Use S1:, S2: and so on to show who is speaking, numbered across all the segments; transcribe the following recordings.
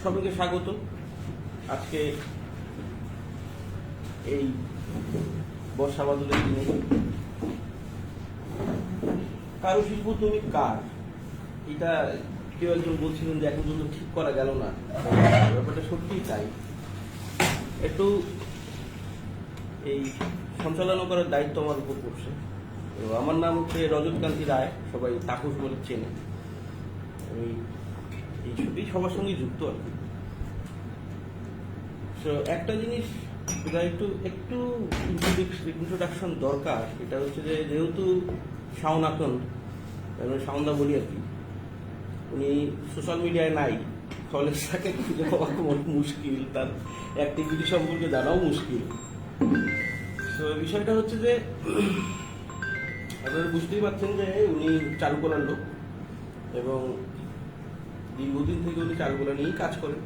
S1: সবাইকে স্বাগত। আজকে এই বর্ষা বাদলের দিনে কারুশিল্প তুমি কার, এটা কেউ একজন বলছিলেন যে এখন পর্যন্ত ঠিক করা গেল না। ব্যাপারটা সত্যিই তাই। একটু এই সঞ্চালনা করার দায়িত্ব আমার উপর পড়ছে। তো আমার নাম হচ্ছে রজতকান্তি রায়, সবাই তাপস বলে চেনে। আমি এই সবার সঙ্গে যুক্ত আর কি। তো একটা জিনিস যেটা একটু ইন্ট্রোডাকশন দরকার, এটা হচ্ছে যে যেহেতু শাওন আকন্দ, শাওনদা বলি আর কি, উনি সোশ্যাল মিডিয়ায় নাই, ফলে তাকে খুঁজে পাওয়া খুব মুশকিল, তার অ্যাক্টিভিটি সম্পর্কে জানাও মুশকিল। তো বিষয়টা হচ্ছে যে আপনারা বুঝতেই পারছেন যে উনি চারুকলার লোক এবং দীর্ঘদিন থেকে উনি চারুকলা নিয়েই কাজ করেন।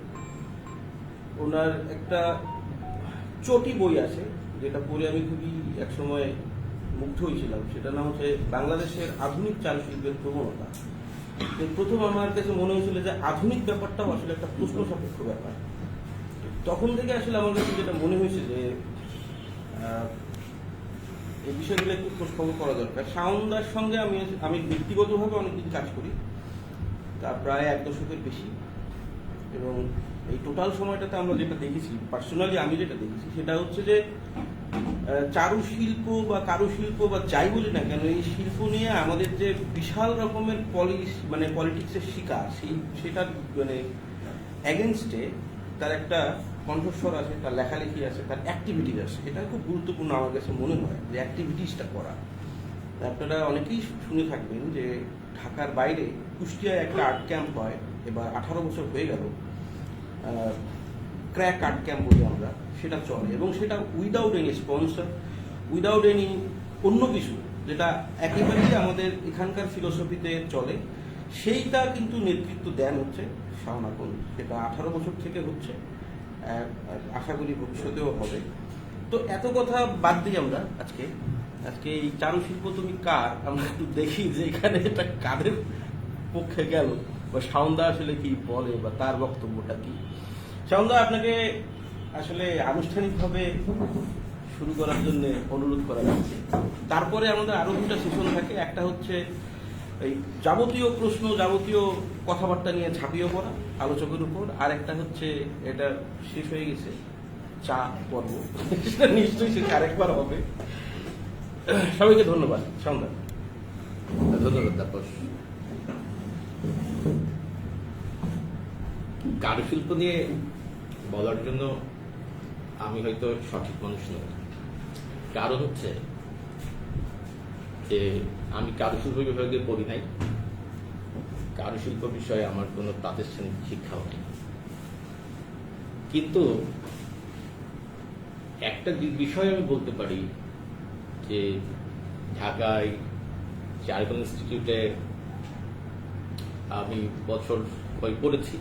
S1: ওনার একটা চটি বই আছে যেটা পড়ে আমি খুবই একসময় মুগ্ধ হয়েছিলাম। সেটার নাম হচ্ছে বাংলাদেশের আধুনিক চারুশিল্পের প্রবণতা। প্রথম আমার কাছে মনে হয়েছিল যে আধুনিক ব্যাপারটাও আসলে একটা প্রশ্ন সাপেক্ষ ব্যাপার। তখন থেকে আসলে আমার কাছে যেটা মনে হয়েছে যে এই বিষয়গুলো একটু খোঁজখবর করা দরকার। শাওনদার সঙ্গে আমি ব্যক্তিগতভাবে অনেকদিন কাজ করি, তা প্রায় 1 দশকের বেশি। এবং এই টোটাল সময়টাতে আমরা যেটা দেখেছি, পার্সোনালি আমি যেটা দেখেছি, সেটা হচ্ছে যে চারুশিল্প বা কারুশিল্প বা যাই বলি না কেন, এই শিল্প নিয়ে আমাদের যে বিশাল রকমের পলিটিক্সের শিকার, সেটার অ্যাগেনস্টে তার একটা কণ্ঠস্বর আছে, তার লেখালেখি আছে, তার অ্যাক্টিভিটিস আছে। এটা খুব গুরুত্বপূর্ণ আমার কাছে মনে হয় যে অ্যাক্টিভিটিসটা করা। আপনারা অনেকেই শুনে থাকবেন যে ঢাকার বাইরে কুষ্টিয়ায় একটা আর্ট ক্যাম্প হয়, এবার 18 বছর হয়ে গেল। ক্র্যাক আর্ট ক্যাম্প বলি আমরা, সেটা চলে এবং সেটা without any sponsor, without any অন্য কিছু, যেটা একেবারেই আমাদের এখানকার ফিলোসফিতে চলে, সেইটা কিন্তু নেতৃত্ব দেন হচ্ছে শাওন আকন্দ। সেটা 18 বছর থেকে হচ্ছে, আশা করি ভবিষ্যতেও হবে। তো এত কথা বাদ দিই আমরা আজকে এই চারুশিল্প তুমি কার, আমরা একটু দেখি যে এখানে এটা কাদের পক্ষে গেল, বা শাওনদা আসলে কি বলে বা তার বক্তব্যটা কি। শাওনদা, আপনাকে আসলে আনুষ্ঠানিকভাবে শুরু করার জন্য অনুরোধ করা যাচ্ছে। তারপরে আমাদের আরো 2টা সেশন থাকে। একটা হচ্ছে এই যাবতীয় প্রশ্ন, যাবতীয় কথাবার্তা নিয়ে ঝাঁপিয়ে পড়া আলোচকের উপর, আর একটা হচ্ছে এটা শেষ হয়ে গেছে চা পর্ব, সেটা নিশ্চয়ই সেটা আরেকবার হবে। সবাইকে ধন্যবাদ। শাওনদা।
S2: ধন্যবাদ তাপস। কারুশিল্প নিয়ে বলার জন্য আমি হয়তো সঠিক মানুষ নই। কারণ হচ্ছে যে আমি কারুশিল্প বিভাগে পড়ি নাই, কারুশিল্প বিষয়ে আমার কোনো প্রাতিষ্ঠানিক শিক্ষাও নেই। কিন্তু একটা বিষয় আমি বলতে পারি যে ঢাকায় চারুকলা ইনস্টিটিউটে আমি বছর পড়েছি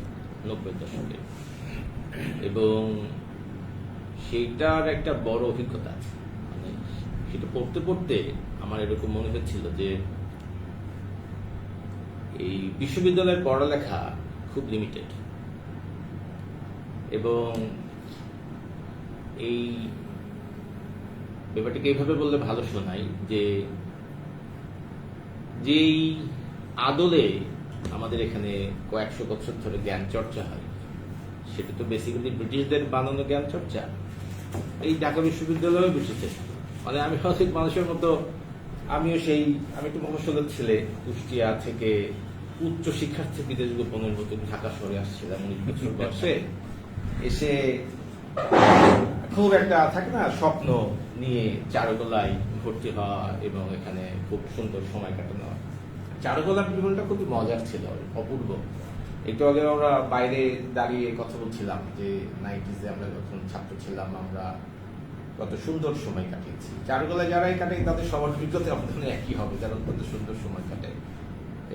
S2: 90-এর দশকে, এবং সেইটার একটা বড় অভিজ্ঞতা আছে। মানে সেটা পড়তে পড়তে আমার এরকম মনে হচ্ছিল যে এই বিশ্ববিদ্যালয়ের পড়ালেখা খুব লিমিটেড, এবং এই ব্যাপারটাকে এইভাবে বললে ভালো শোনায় যে যেই আদলে আমাদের এখানে কয়েকশো বছর ধরে জ্ঞান চর্চা হয়, সেটা তো বেসিক্যালি ব্রিটিশদের বানানো জ্ঞান চর্চা। এই ঢাকা বিশ্ববিদ্যালয়ে বসেছে, মানে আমি অনেক মানুষের মতো আমি একটু মফস্বলের ছেলে, কুষ্টিয়া থেকে উচ্চ শিক্ষার্থী বিদেশ গোপনের মতো ঢাকা শহরে আসছিলাম 19 বছর বয়সে। এসে খুব একটা থাকে না স্বপ্ন নিয়ে চারুকলায় ভর্তি হওয়া এবং এখানে খুব সুন্দর সময় কাটানো। চারুকলার জীবনটা খুবই মজার ছিল, অপূর্ব। একটু আগে আমরা বাইরে দাঁড়িয়ে কথা বলছিলাম যে 90s-এ আমরা যখন ছাত্র ছিলাম আমরা কত সুন্দর সময় কাটিয়েছি। চারুকলায় যারাই কাটে তাদের সবার অভিজ্ঞতা আমাদের একই হবে, যারা অত্যন্ত সুন্দর সময় কাটে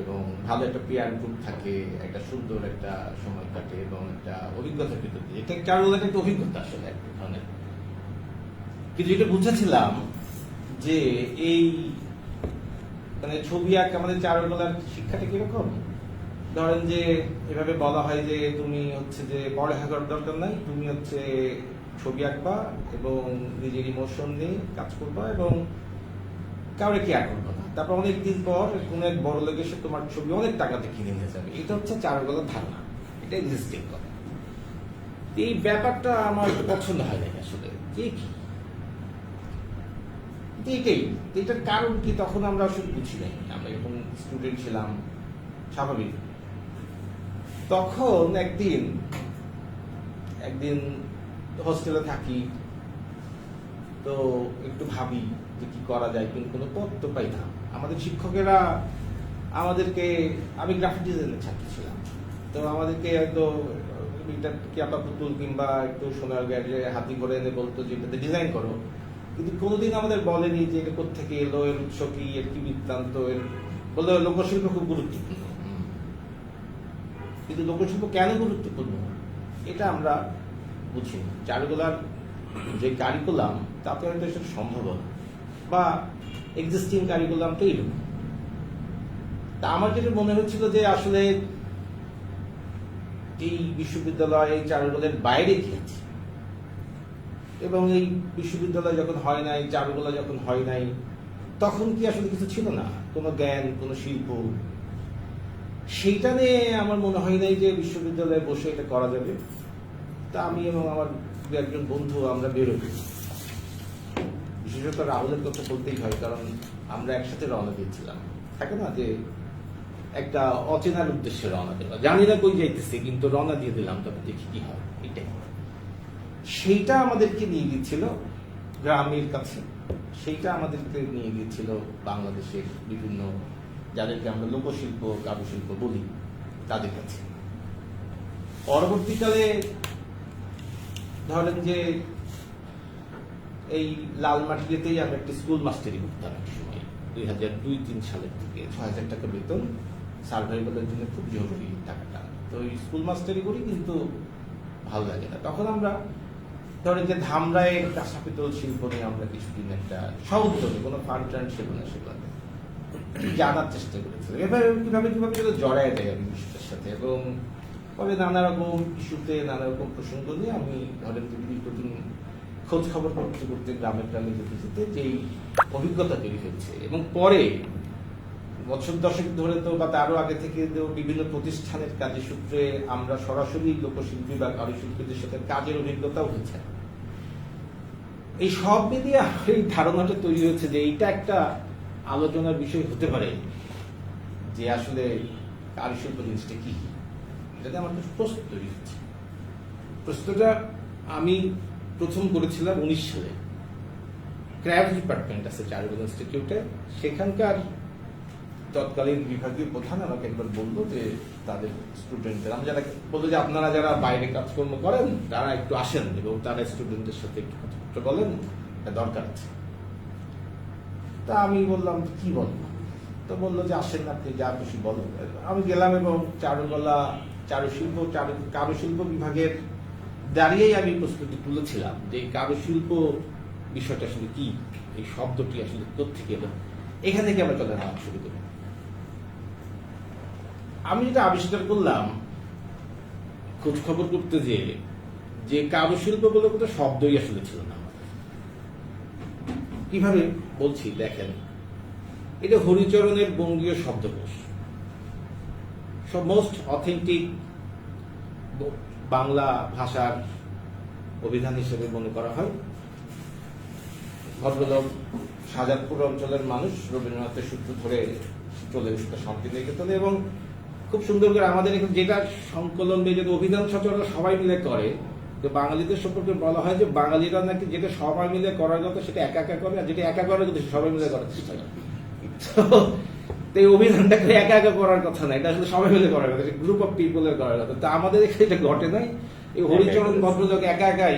S2: এবং ভালো একটা পিয়ার গ্রুপ থাকে, একটা সুন্দর একটা সময় কাটে এবং একটা অভিজ্ঞতার ভিতর দিয়ে। এটা চারুকলার একটা অভিজ্ঞতা আসলে এক ধরনের। কিন্তু এটা বুঝেছিলাম যে এই মানে ছবি আঁকা আমাদের চারুকলার শিক্ষাটা কিরকম, ধরেন যে এভাবে বলা হয় যে তুমি হচ্ছে যে পড়ালেখা করার দরকার নাই, তুমি হচ্ছে ছবি আঁকবা এবং নিজের ইমোশন নিয়ে কাজ করবা এবং কাউরে কেয়ার করবা না। তারপর অনেকদিন পর কোন এক বড় লোক এসে তোমার ছবি অনেক টাকাতে কিনে নিয়ে যাবে। এটা হচ্ছে চারুকলার ধারণা, এটা এক্সিস্টিং কথা। এই ব্যাপারটা আমার একটু পছন্দ হয় না আসলে। কি এটাই, এটার কারণ কি তখন আমরা আসলে বুঝি নাই, আমরা যখন স্টুডেন্ট ছিলাম স্বাভাবিক। তখন একদিন হোস্টেলে থাকি, তো একটু ভাবি যে কি করা যায়, কিন্তু কোনো পথ তো পাই না। আমাদের শিক্ষকেরা আমাদেরকে, আমি গ্রাফিক ডিজাইনের ছাত্র ছিলাম, তো আমাদেরকে হয়তো ক্যাপা পুতুল কিংবা একটু সোনার গ্যাজে হাতি করে এনে বলতো যে এটাতে ডিজাইন করো, কিন্তু কোনোদিন আমাদের বলেনি যে এটা কোথেকে এলো, এর উৎস কি, এর কি বৃত্তান্ত। বললো লোকশিল্প খুব গুরুত্বপূর্ণ, কিন্তু লোকশিল্প কেন গুরুত্বপূর্ণ এটা আমরা বুঝিনি। চারুকলার যে কারিকুলাম তাতে হয়তো সেটা সম্ভব বা এক্সিস্টিং কারিকুলাম তো এরকম। তা আমার যেটা মনে হচ্ছিল যে আসলে এই বিশ্ববিদ্যালয় এই চারুকলার বাইরে কি আছে, এবং এই বিশ্ববিদ্যালয় যখন হয় নাই, চারুকলা যখন হয় নাই, তখন কি আসলে কিছু ছিল না, কোনো জ্ঞান, কোনো শিল্প? সেইটা নিয়ে আমার মনে হয় নাই যে বিশ্ববিদ্যালয়ে বসে এটা করা যাবে। তা আমি এবং আমার একজন বন্ধু আমরা বেরোই, বিশেষত রাহুলের কথা বলতেই হয়, কারণ আমরা একসাথে রওনা দিয়েছিলাম। থাকে না যে একটা অচেনার উদ্দেশ্যে রওনা দেওয়া, জানি না কই যাইতেছি কিন্তু রওনা দিয়ে দিলাম, তবে দেখি কি হয়। এটাই, সেইটা আমাদেরকে নিয়ে গিয়েছিল গ্রামের কাছে, সেইটা আমাদেরকে নিয়ে গিয়েছিল বাংলাদেশের বিভিন্ন, যাদেরকে আমরা লোকশিল্প কারুশিল্প বলি, তাদের কাছে। পরবর্তীকালে ধরেন যে এই লালমাটিতেই আমরা একটা স্কুল মাস্টারি করতাম এক সময়, 2002-03 সালের থেকে। 6,000 টাকা বেতন, সার্ভাইভালের জন্য খুব জরুরি টাকাটা। তো ওই স্কুল মাস্টারি করি, কিন্তু ভালো লাগে না। তখন আমরা ধরেন যে ধামরায়ের কাঁসা পিতল শিল্প নিয়ে আমরা কিছুদিন একটা সউদ্যোগে, কোনো ফান্ড টান্ড ছিল না, সেগুলো জানার চেষ্টা করেছিলাম এভাবে কিভাবে কিভাবে জড়ায় দেয় আমি বিষয়টার সাথে। এবং পরে নানা রকম ইস্যুতে, নানা রকম প্রসঙ্গ নিয়ে আমি ধরেন দীর্ঘদিন খোঁজ খবর করতে করতে গ্রামে গ্রামে যেতে যেতে যেই অভিজ্ঞতা তৈরি হয়েছে, এবং পরে বছর দশক ধরে তো বা তারও আগে থেকে তো বিভিন্ন প্রতিষ্ঠানের কাজের সূত্রে আমরা সরাসরি লোকশিল্পী বা কারুশিল্পীদের সাথে কাজের অভিজ্ঞতাও হয়েছে। এই সব মিলিয়ে এই ধারণাটা তৈরি হয়েছে যে এইটা একটা আলোচনার বিষয় হতে পারে যে আসলে কারুশিল্প জিনিসটা কি। এটাতে আমার কিছু প্রশ্ন তৈরি হচ্ছে। প্রশ্নটা আমি প্রথম করেছিলাম 19 সালে। ক্রাফট ডিপার্টমেন্ট আছে চারুকলা ইনস্টিটিউটে, সেখানকার তৎকালীন বিভাগীয় প্রধান আমাকে একবার বললো যে তাদের স্টুডেন্টদের, আমি যারা বললো যে আপনারা যারা বাইরে কাজকর্ম করেন তারা একটু আসেন এবং তারা স্টুডেন্টদের সাথে একটু কথা বলেন, এটা দরকার আছে। তা আমি বললাম কি বলবো, তো বললো যে আসেন আপনি যা খুশি বলো। আমি গেলাম এবং চারুকলা, কারুশিল্প বিভাগের দাঁড়িয়েই আমি প্রস্তুতি তুলেছিলাম যে কারুশিল্প বিষয়টা আসলে কি, এই শব্দটি আসলে কোত্থেকে এলো, এখান থেকে আমরা চলে যাওয়া শুরু করি। আমি যেটা আবিষ্কার করলাম খোঁজ খবর করতে যে কারুশিল্প বলে কোনো শব্দই আসলে ছিল না। কিভাবে বলছি দেখেন, এটা হরিচরণের বঙ্গীয় শব্দকোষ, মোস্ট অথেন্টিক বাংলা ভাষার অভিধান হিসেবে মনে করা হয়। ভদ্রলোক শাহজাদপুর অঞ্চলের মানুষ, রবীন্দ্রনাথের সূত্র ধরে চলে এসেছে শান্তিনিকেতনে, এবং খুব সুন্দর করে আমাদের এখানে যেটা সংকলন বা যেটা অভিধান সচরাচর সবাই মিলে করে, তো বাঙালিদের সম্পর্কে বলা হয় যে বাঙালিরা নাকি যেটা সবাই মিলে করার কথা সেটা একা একা করে, আর যেটা একা করার কথা সবাই মিলে করার চেষ্টা করে। তো এই অভিধানটাকে একা একা করার কথা না, এটা আসলে সবাই মিলে করার কথা, গ্রুপ অফ পিপলের করার কথা। তা আমাদের এখানে এটা ঘটে নাই। এই হরিচরণ ভদ্রলোক একা একাই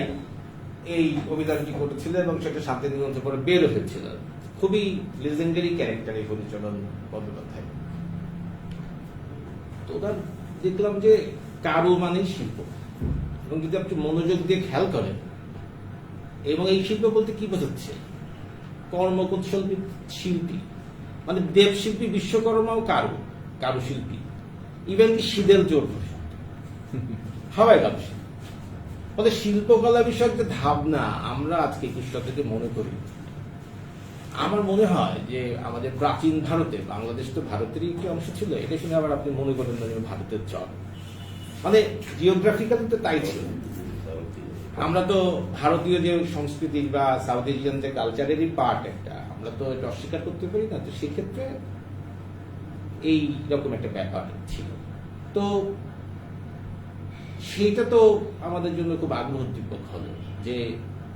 S2: এই অভিধানটি করেছিল এবং সেটা শান্তিনিকেতন পরে বের হয়েছিল। খুবই লেজেন্ডারি ক্যারেক্টার এই হরিচরণ বন্দ্যোপাধ্যায়। তো ওরা দেখলাম যে কারু মানে শিল্প, এবং যদি আপনি মনোযোগ দিয়ে খেয়াল করেন, এবং এই শিল্প বলতে কি বোঝাচ্ছে, কর্মকৌশল শিল্পী, মানে দেবশিল্পী বিশ্বকর্মাও কারুশিল্পী, ইভেন কি শীতের জোর পোশাক সবাই কারুশিল্পী। ফলে শিল্পকলা বিষয়ক যে ভাবনা আমরা আজকে কৃষ্ণকে মনে করি, আমার মনে হয় যে আমাদের প্রাচীন ভারতে, বাংলাদেশ তো ভারতেরই একটি অংশ ছিল, এটা শুনে আবার আপনি মনে করেন না যে ভারতের চর, মানে জিওগ্রাফিক্যালি তো তাই ছিল। আমরা তো ভারতীয় যে সংস্কৃতি বা সাউথ এশিয়ান যে কালচারেরই পার্ট একটা, আমরা তো এটা অস্বীকার করতে পারি না। তো সেক্ষেত্রে এই রকম একটা ব্যাপার ছিল। তো সেটা তো আমাদের জন্য খুব আগ্রহোদ্দীপক হলো যে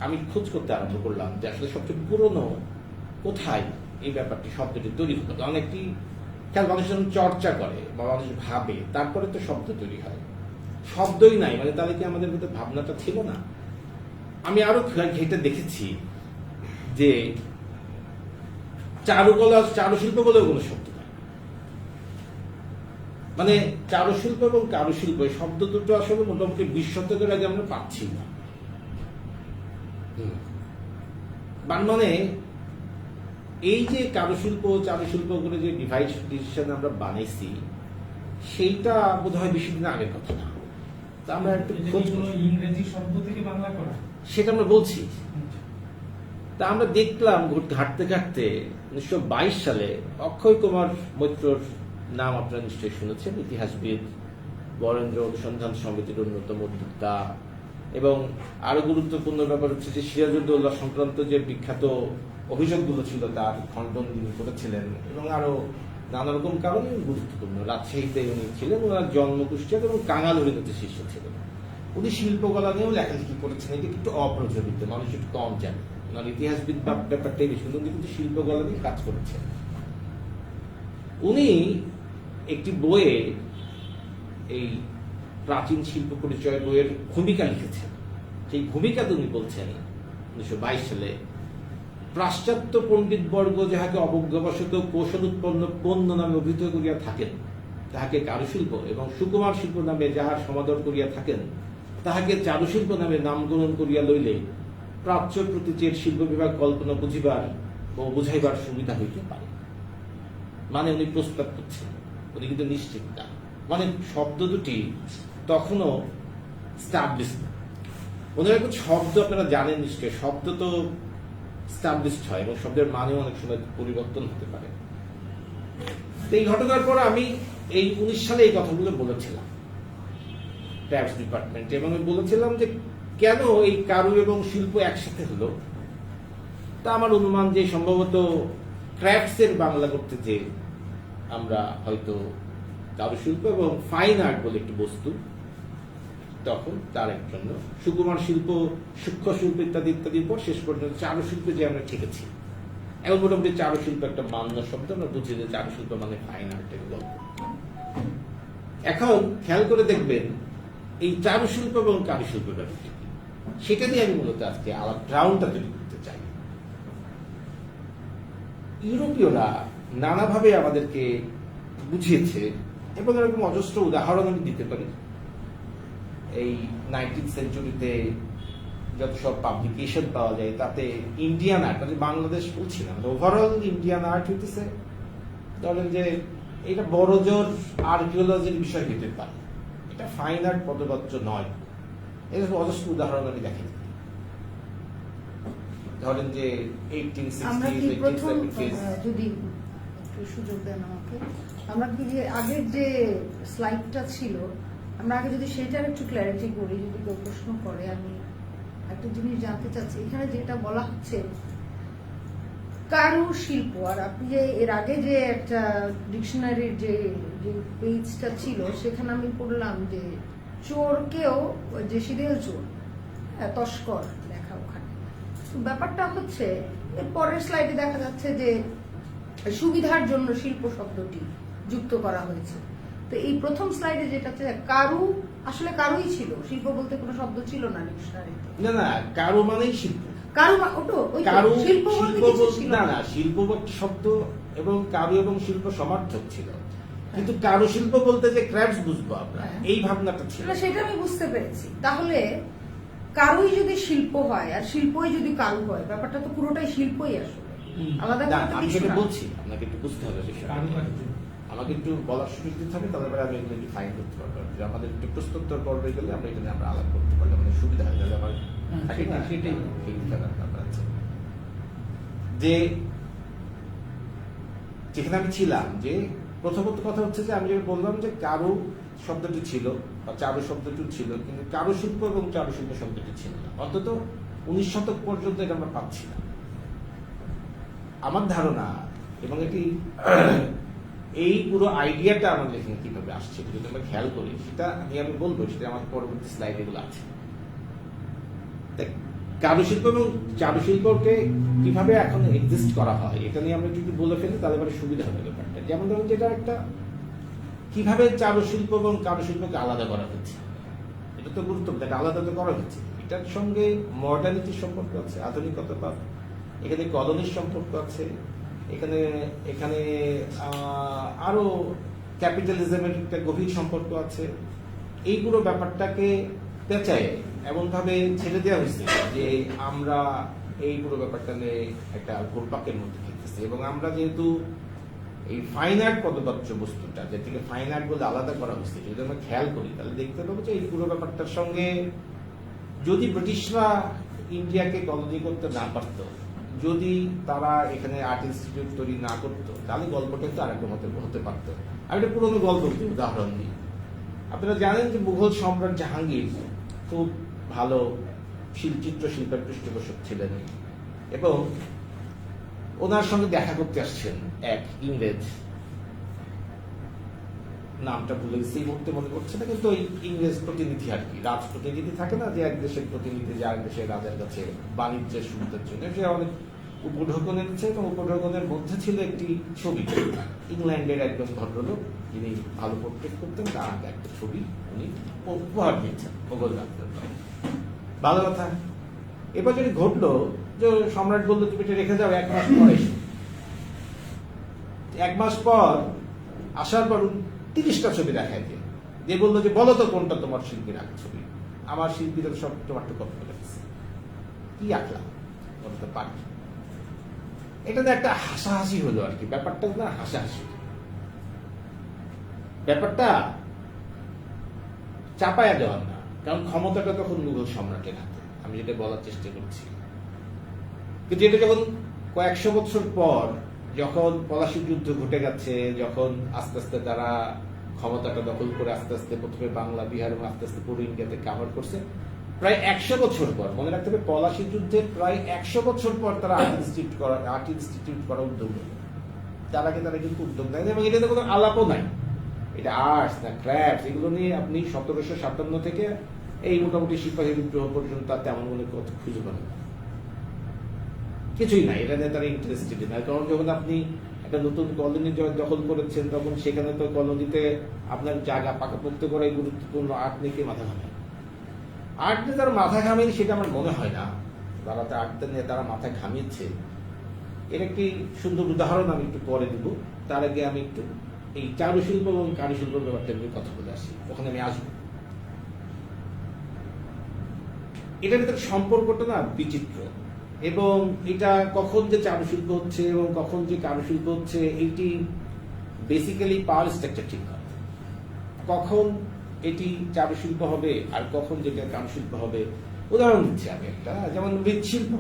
S2: আমি খোঁজ করতে আরম্ভ করলাম যে আসলে সবচেয়ে পুরনো কোথায় এই ব্যাপারটি, শব্দটি তৈরি হতো। কারণ একটি খেয়াল মানুষ যখন চর্চা করে বা মানুষ ভাবে, তারপরে তো শব্দ তৈরি হয়। শব্দই নাই মানে তাহলে কি আমাদের ভিতরে ভাবনাটা ছিল না? আমি আরো ঘেটে দেখেছি যে চারুশিল্প বলেও কোনো শব্দ নাই। মানে চারুশিল্প এবং কারুশিল্প এই শব্দ দুটো আসলে মোটামুটি 20 শতকের আগে আমরা পাচ্ছি না। মানে এই যে কারুশিল্প চারুশিল্প করে যে ডিভিশন আমরা বানাইছি, সেইটা বোধ হয় বেশি দিন আগের কথা না। তা আমরা একটু
S3: ইংরেজি শব্দ থেকে বাংলা করা,
S2: সেটা আমরা বলছি। তা আমরা দেখলাম ঘাটতে ঘাটতে 1922 সালে অক্ষয় কুমার মৈত্রর নাম আপনারা নিশ্চয়ই শুনেছেন, ইতিহাসবিদ, বরেন্দ্র অনুসন্ধান সমিতির অন্যতম উদ্যোক্তা, এবং আরো গুরুত্বপূর্ণ ব্যাপার হচ্ছে যে সিরাজউদ্দৌলা সংক্রান্ত যে বিখ্যাত অভিযোগগুলো ছিল তার খণ্ডন তিনি করেছিলেন, এবং আরো নানা রকম কারণে গুরুত্বপূর্ণ। রাজশাহীতে উনি ছিলেন, ওনার জন্ম কুষ্টিয়া এবং কাঙাল হরিণীতে শিষ্য ছিলেন। উনি শিল্পকলা নিয়েও লেখালেখি করেছেন, এটা একটু অপ্রচলিত, মানুষ একটু কম জানে। ওনার ইতিহাসবিদ ব্যাপারটাই বেশি, উনি কিন্তু শিল্পকলা নিয়ে কাজ করেছেন। উনি একটি বইয়ে এই প্রাচীন শিল্প পরিচয় বইয়ের ভূমিকা লিখেছেন। সেই ভূমিকাতে উনি বলছেন 1922 সালে, পাশ্চাত্য পণ্ডিত বর্গ যাহাকে অবজ্ঞাবশত কৌশল উৎপন্ন পণ্য নামে অভিহিত করিয়া থাকেন, তাহাকে কারুশিল্প, এবং সুকুমার শিল্প নামে যাহার সমাদর করিয়া থাকেন, তাহাকে চারুশিল্প নামে নামকরণ করিয়া লইলে প্রাচ্য প্রতীচের শিল্প বিভাগ কল্পনা বুঝিবার ও বুঝাইবার সুবিধা হইতে পারে। মানে উনি প্রস্তাব করছেন, উনি কিন্তু নিশ্চিত না, মানে শব্দ দুটি তখনও স্টাবলিশ না। ওনার একটা শব্দ আপনারা জানেন নিশ্চয়, শব্দ তো স্টাবলিশড হয় এবং শব্দের মানেও অনেক সময় পরিবর্তন হতে পারে। এই ঘটনার পর আমি এই 19 সালে এই কথাগুলো বলেছিলাম ট্যাক্স ডিপার্টমেন্টে, এবং আমি বলেছিলাম যে কেন এই কারু এবং শিল্প একসাথে হলো। তা আমার অনুমান যে সম্ভবত ক্রাফটস এর বাংলা করতে যে আমরা হয়তো কারুশিল্প এবং ফাইন আর্ট বলে একটি বস্তু, তখন তার এক জন্য সুকুমার শিল্প, সূক্ষ্ম শিল্প ইত্যাদি ইত্যাদির পর শেষ পর্যন্ত চারুশিল্প যে আমরা ঠিকেছি। এখন মোটামুটি চারুশিল্প একটা মান্য শব্দ, আমরা বুঝি যে চারুশিল্প মানে ফাইন আর্টের গল্প। এখন খেয়াল করে দেখবেন এই চারুশিল্প এবং কারুশিল্প ব্যাপারটি, সেটা নিয়ে আমি মূলত আজকে আলাপ গ্রাউন্ডটা তৈরি করতে চাই। ইউরোপীয়রা নানাভাবে আমাদেরকে বুঝিয়েছে, এবং এরকম অজস্র উদাহরণ আমি দিতে পারি। এই 19th সেঞ্চুরিতে যত সব পাবলিকেশন পাওয়া যায় তাতে ইন্ডিয়ান আর্ট, মানে বাংলাদেশ বলছি না, ওভারঅল ইন্ডিয়ান আর্ট হইতেছে, ধরেন যে এটা বড় জোর আর্কিওলজির বিষয় হইতে পারে, এটা ফাইন আর্ট পদবাচ্য নয়। এরকম অজস্র উদাহরণ আমি দেখি। ধরেন যে 1860s
S4: যদি সুযোগ দেন আমাকে, আমরা কি যে আগের যে স্লাইডটা ছিল, আমরা আগে যদি সেটার একটু ক্ল্যারিটি করি, যদি কেউ প্রশ্ন করে। আমি একটা জিনিস জানতে চাচ্ছি, এখানে যেটা বলা হচ্ছে কারু শিল্প, আর আপনি যে এর আগে যে একটা ডিকশনারির যে পেজটা ছিল সেখানে আমি পড়লাম যে চোরকেও যে শিদেল চোর, তস্কর লেখা ওখানে। ব্যাপারটা হচ্ছে এর পরের স্লাইডে দেখা যাচ্ছে যে সুবিধার জন্য শিল্প শব্দটি যুক্ত করা হয়েছে। তো এই প্রথম স্লাইডে যেটা কারু, আসলে কারুই ছিল, শিল্প বলতে কোনো শব্দ ছিল না ডিকশনারিতে।
S2: না না, কারু মানেই শিল্প।
S4: কারু ওটা ওই শিল্প বলতে কিছু ছিল
S2: না, না শিল্প শব্দ এবং কারু এবং শিল্প সমার্থক ছিল, কিন্তু কারু শিল্প বলতে যে ক্রাফটস বুঝবো আমরা, এই ভাবনাটা ছিল।
S4: সেটা আমি বুঝতে পেরেছি। তাহলে কারুই যদি শিল্প হয় আর শিল্পই যদি কারু হয়, ব্যাপারটা তো পুরোটাই শিল্পই আসলে। আলাদা
S2: না,
S4: করে তো
S2: আমি
S4: কিছু
S2: সেটা
S4: না।
S2: বলছি, আপনাকে একটু বুঝতে হবে বিষয়টা।
S3: কারুকার্য।
S2: আমাকে একটু বলার সুযোগ দিতে হবে, তাহলে আমি এগুলো একটু ফাইন করতে পারবো। যে আমাদের একটু প্রশ্নোত্তর পর্বে গেলে আমরা এটা নিয়ে আমরা আলাপ করতে পারলে আমাদের সুবিধা হয়, তাহলে আমার থাকে না
S3: সেটাই।
S2: এই ব্যাপার আছে। যে যেখানে আমি ছিলাম, যে প্রথমত কথা হচ্ছে যে আমি যেটা বললাম যে কারু শব্দটি ছিল বা চারু শব্দটি ছিল, কিন্তু কারুশিল্প এবং চারুশিল্প শব্দটি ছিল না। অন্তত 19 শতক পর্যন্ত এটা আমরা পাচ্ছি না। আমার ধারণা, এবং এটি এই পুরো আইডিয়াটা আমাদের এখানে কিভাবে আসছে যদি আমরা খেয়াল করি, সেটা আমি বলবো, সেটা আমার পরবর্তী স্লাইড এগুলো আছে। তাই কারুশিল্প এবং চারুশিল্পকে কিভাবে এখন এক্সিস্ট করা হয় এটা নিয়ে আমরা যদি বলে ফেলি তাহলে এবারে সুবিধা হবে ব্যাপারটা। যেমন ধরুন যেটা একটা কিভাবে চারুশিল্প এবং কারুশিল্পকে আলাদা করা হচ্ছে, এটা তো গুরুত্বপূর্ণ, এটা আলাদা তো করা হচ্ছে। এটার সঙ্গে মডার্নিটির সম্পর্ক আছে, আধুনিকতা বা এখানে কলোনির সম্পর্ক আছে, এখানে এখানে আরো ক্যাপিটালিজমের একটা গভীর সম্পর্ক আছে। এই পুরো ব্যাপারটাকে পেঁচায় এমন ভাবে ছেড়ে দেওয়া হয়েছে যে আমরা এই পুরো ব্যাপারটা নিয়ে একটা ঘুরপাকের মধ্যে থাকতেছি। এবং আমরা যেহেতু এই ফাইন আর্ট পদবাচ্য বস্তুটা, যে থেকে ফাইন আর্ট বলে আলাদা করা হয়েছে, যদি আমরা খেয়াল করি তাহলে দেখতে পাবো যে এই পুরো ব্যাপারটার সঙ্গে যদি ব্রিটিশরা ইন্ডিয়াকে কলোনি করতে না পারত, যদি তারা এখানে আর্ট ইনস্টিটিউট তৈরি না করতো, তাহলে গল্পটা কিন্তু আরেকটা হতে পারতো। আমি একটা পুরোনো গল্প উদাহরণ দিই। আপনারা জানেন যে মুঘল সম্রাট জাহাঙ্গীর খুব ভালো চিত্রশিল্পের পৃষ্ঠপোষক ছিলেন, এবং ওনার সঙ্গে দেখা করতে আসছেন এক ইংরেজ, নামটা ভুলে গেছি এই মুহূর্তে মনে করছে না, কিন্তু ওই ইংরেজ প্রতিনিধি আর কি, রাজ প্রতিনিধি থাকে না, যে এক দেশের প্রতিনিধি যে আরেক দেশের রাজার কাছে বাণিজ্যের সুবিধার জন্য, সে অনেক উপঢৌকন এনেছে। এবং উপঢৌকনের মধ্যে ছিল একটি ছবি, ইংল্যান্ডের একজন ভদ্রলোক যিনি ভালো পোর্ট্রেট করতেন, তার আগে একটা ছবি উনি উপহার দিয়েছেন মোগল রাজদের। ভালো কথা। এবার যদি ঘটলো যে সম্রাট বললো তুমি এটা রেখে যাও, 1 মাস পরে 1 মাস পর আসার পর 30টা ছবি দেখায় দিয়ে বললো যে বলো তো কোনটা তোমার শিল্পীর আঁকা ছবি। আমার শিল্পীরা সব তোমার তো কপি করে দিচ্ছে, কি আঁকলাম বলতে পারি। এটাতে একটা হাসাহাসি হলো আর কি, ব্যাপারটা না হাসাহাসি, ব্যাপারটা চাপায়া দেওয়ার না, কারণ ক্ষমতাটা তখন মুঘল সম্রাটের হাতে, আমি যেটা বলার চেষ্টা করছি। কিন্তু এটা যখন কয়েকশো বছর পর, যখন পলাশী যুদ্ধ ঘটে গেছে, যখন আস্তে আস্তে তারা ক্ষমতাটা দখল করে আস্তে আস্তে প্রথমে বাংলা, বিহার এবং আস্তে আস্তে পুরো ইন্ডিয়াতে কাভার করছে, প্রায় 100 বছর পর, মনে রাখতে হবে পলাশী যুদ্ধের প্রায় 100 বছর পর তারা আর্ট ইনস্টিটিউট করা উদ্যোগ নেয়। তার আগে তারা কিন্তু উদ্যোগ নেয়, এবং এটাতে কোনো আলাপও নাই। এটা আর্টস না ক্রাফট, এগুলো নিয়ে আপনি 1757 থেকে এই মোটামুটি সিপাহী বিদ্রোহ পর্যন্ত তার তেমন কোনো কথা খুঁজে পাবেন না, কিছুই নাই। এটা নিয়ে তারা ইন্টারেস্টেড না, কারণ যখন আপনি একটা নতুন কলোনি দখল করেছেন, তখন সেখানে তো কলোনিতে আপনার জায়গা পাকাপোক্ত করাই গুরুত্বপূর্ণ। আর্ট নিয়ে কে মাথা ঘামে? আর্ট নিয়ে তারা মাথা ঘামেনি সেটা আমার মনে হয় না। তারা তো আর্ট নিয়ে তারা মাথা ঘামিয়েছে, এর একটি সুন্দর উদাহরণ আমি একটু পরে দিব। তার আগে আমি একটু এই চারুশিল্প এবং কারুশিল্প ব্যাপারটা নিয়ে কথা বলে আসি, ওখানে আমি আসবো। এটার ভিতরে সম্পর্কটা না বিচিত্র, এবং এটা কখন যে চারুশিল্প হচ্ছে এবং কখন যে কারুশিল্প হচ্ছে, এইটি বেসিক্যালি পাওয়ার স্ট্রাকচার ঠিক হয়। কখন এটি চারুশিল্প হবে আর কখন যেটা কারুশিল্প হবে, উদাহরণ দিচ্ছি আমি একটা, যেমন মৃৎশিল্প।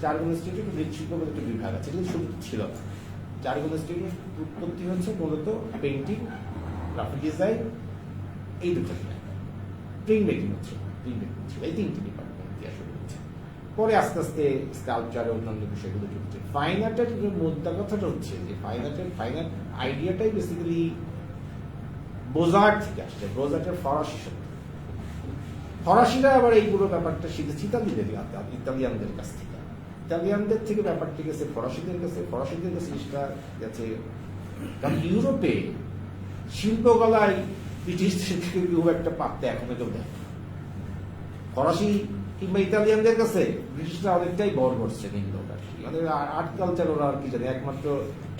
S2: চারুকলা ইনস্টিটিউট মৃৎশিল্প বলে একটা বিভাগ আছে, কিন্তু শুধু ছিল না। চারুকলা ইনস্টিটিউট উৎপত্তি হচ্ছে মূলত পেন্টিং, গ্রাফিক ডিজাইন, এই দুটো, প্রিন্ট মেকিং হচ্ছে, এই 3টি ডিপার্টমেন্ট দিয়ে শুরু হচ্ছে। পরে আস্তে আস্তে স্কাল্পচার অন্যান্য বিষয়গুলো ঢুকছে। ফাইন আর্টের মোদ্দা কথাটা হচ্ছে যে ফাইন আর্ট আইডিয়াটাই বেসিক্যালি বোজার্ট থেকে আসছে। বোজার্টের ফরাসি শব্দ, ফরাসিরা আবার এই পুরো ব্যাপারটা শিখেছে ইতালিয়ানদের কাছ থেকে। ইতালিয়ানদের থেকে ব্যাপারটি গেছে ফরাসিদের কাছে, ফরাসিদের কাছে জিনিসটা গেছে। কারণ ইউরোপে শিল্পকলায় ব্রিটিশদের থেকে খুব একটা পাত্তা এখনো কেউ দেয়। ফরাসি কিংবা ইতালিয়ানদের কাছে ব্রিটিশরা অনেকটাই বর্বর শ্রেণীর লোক আর কি। মানে আর্ট কালচার ওরা আর কি জানে, একমাত্র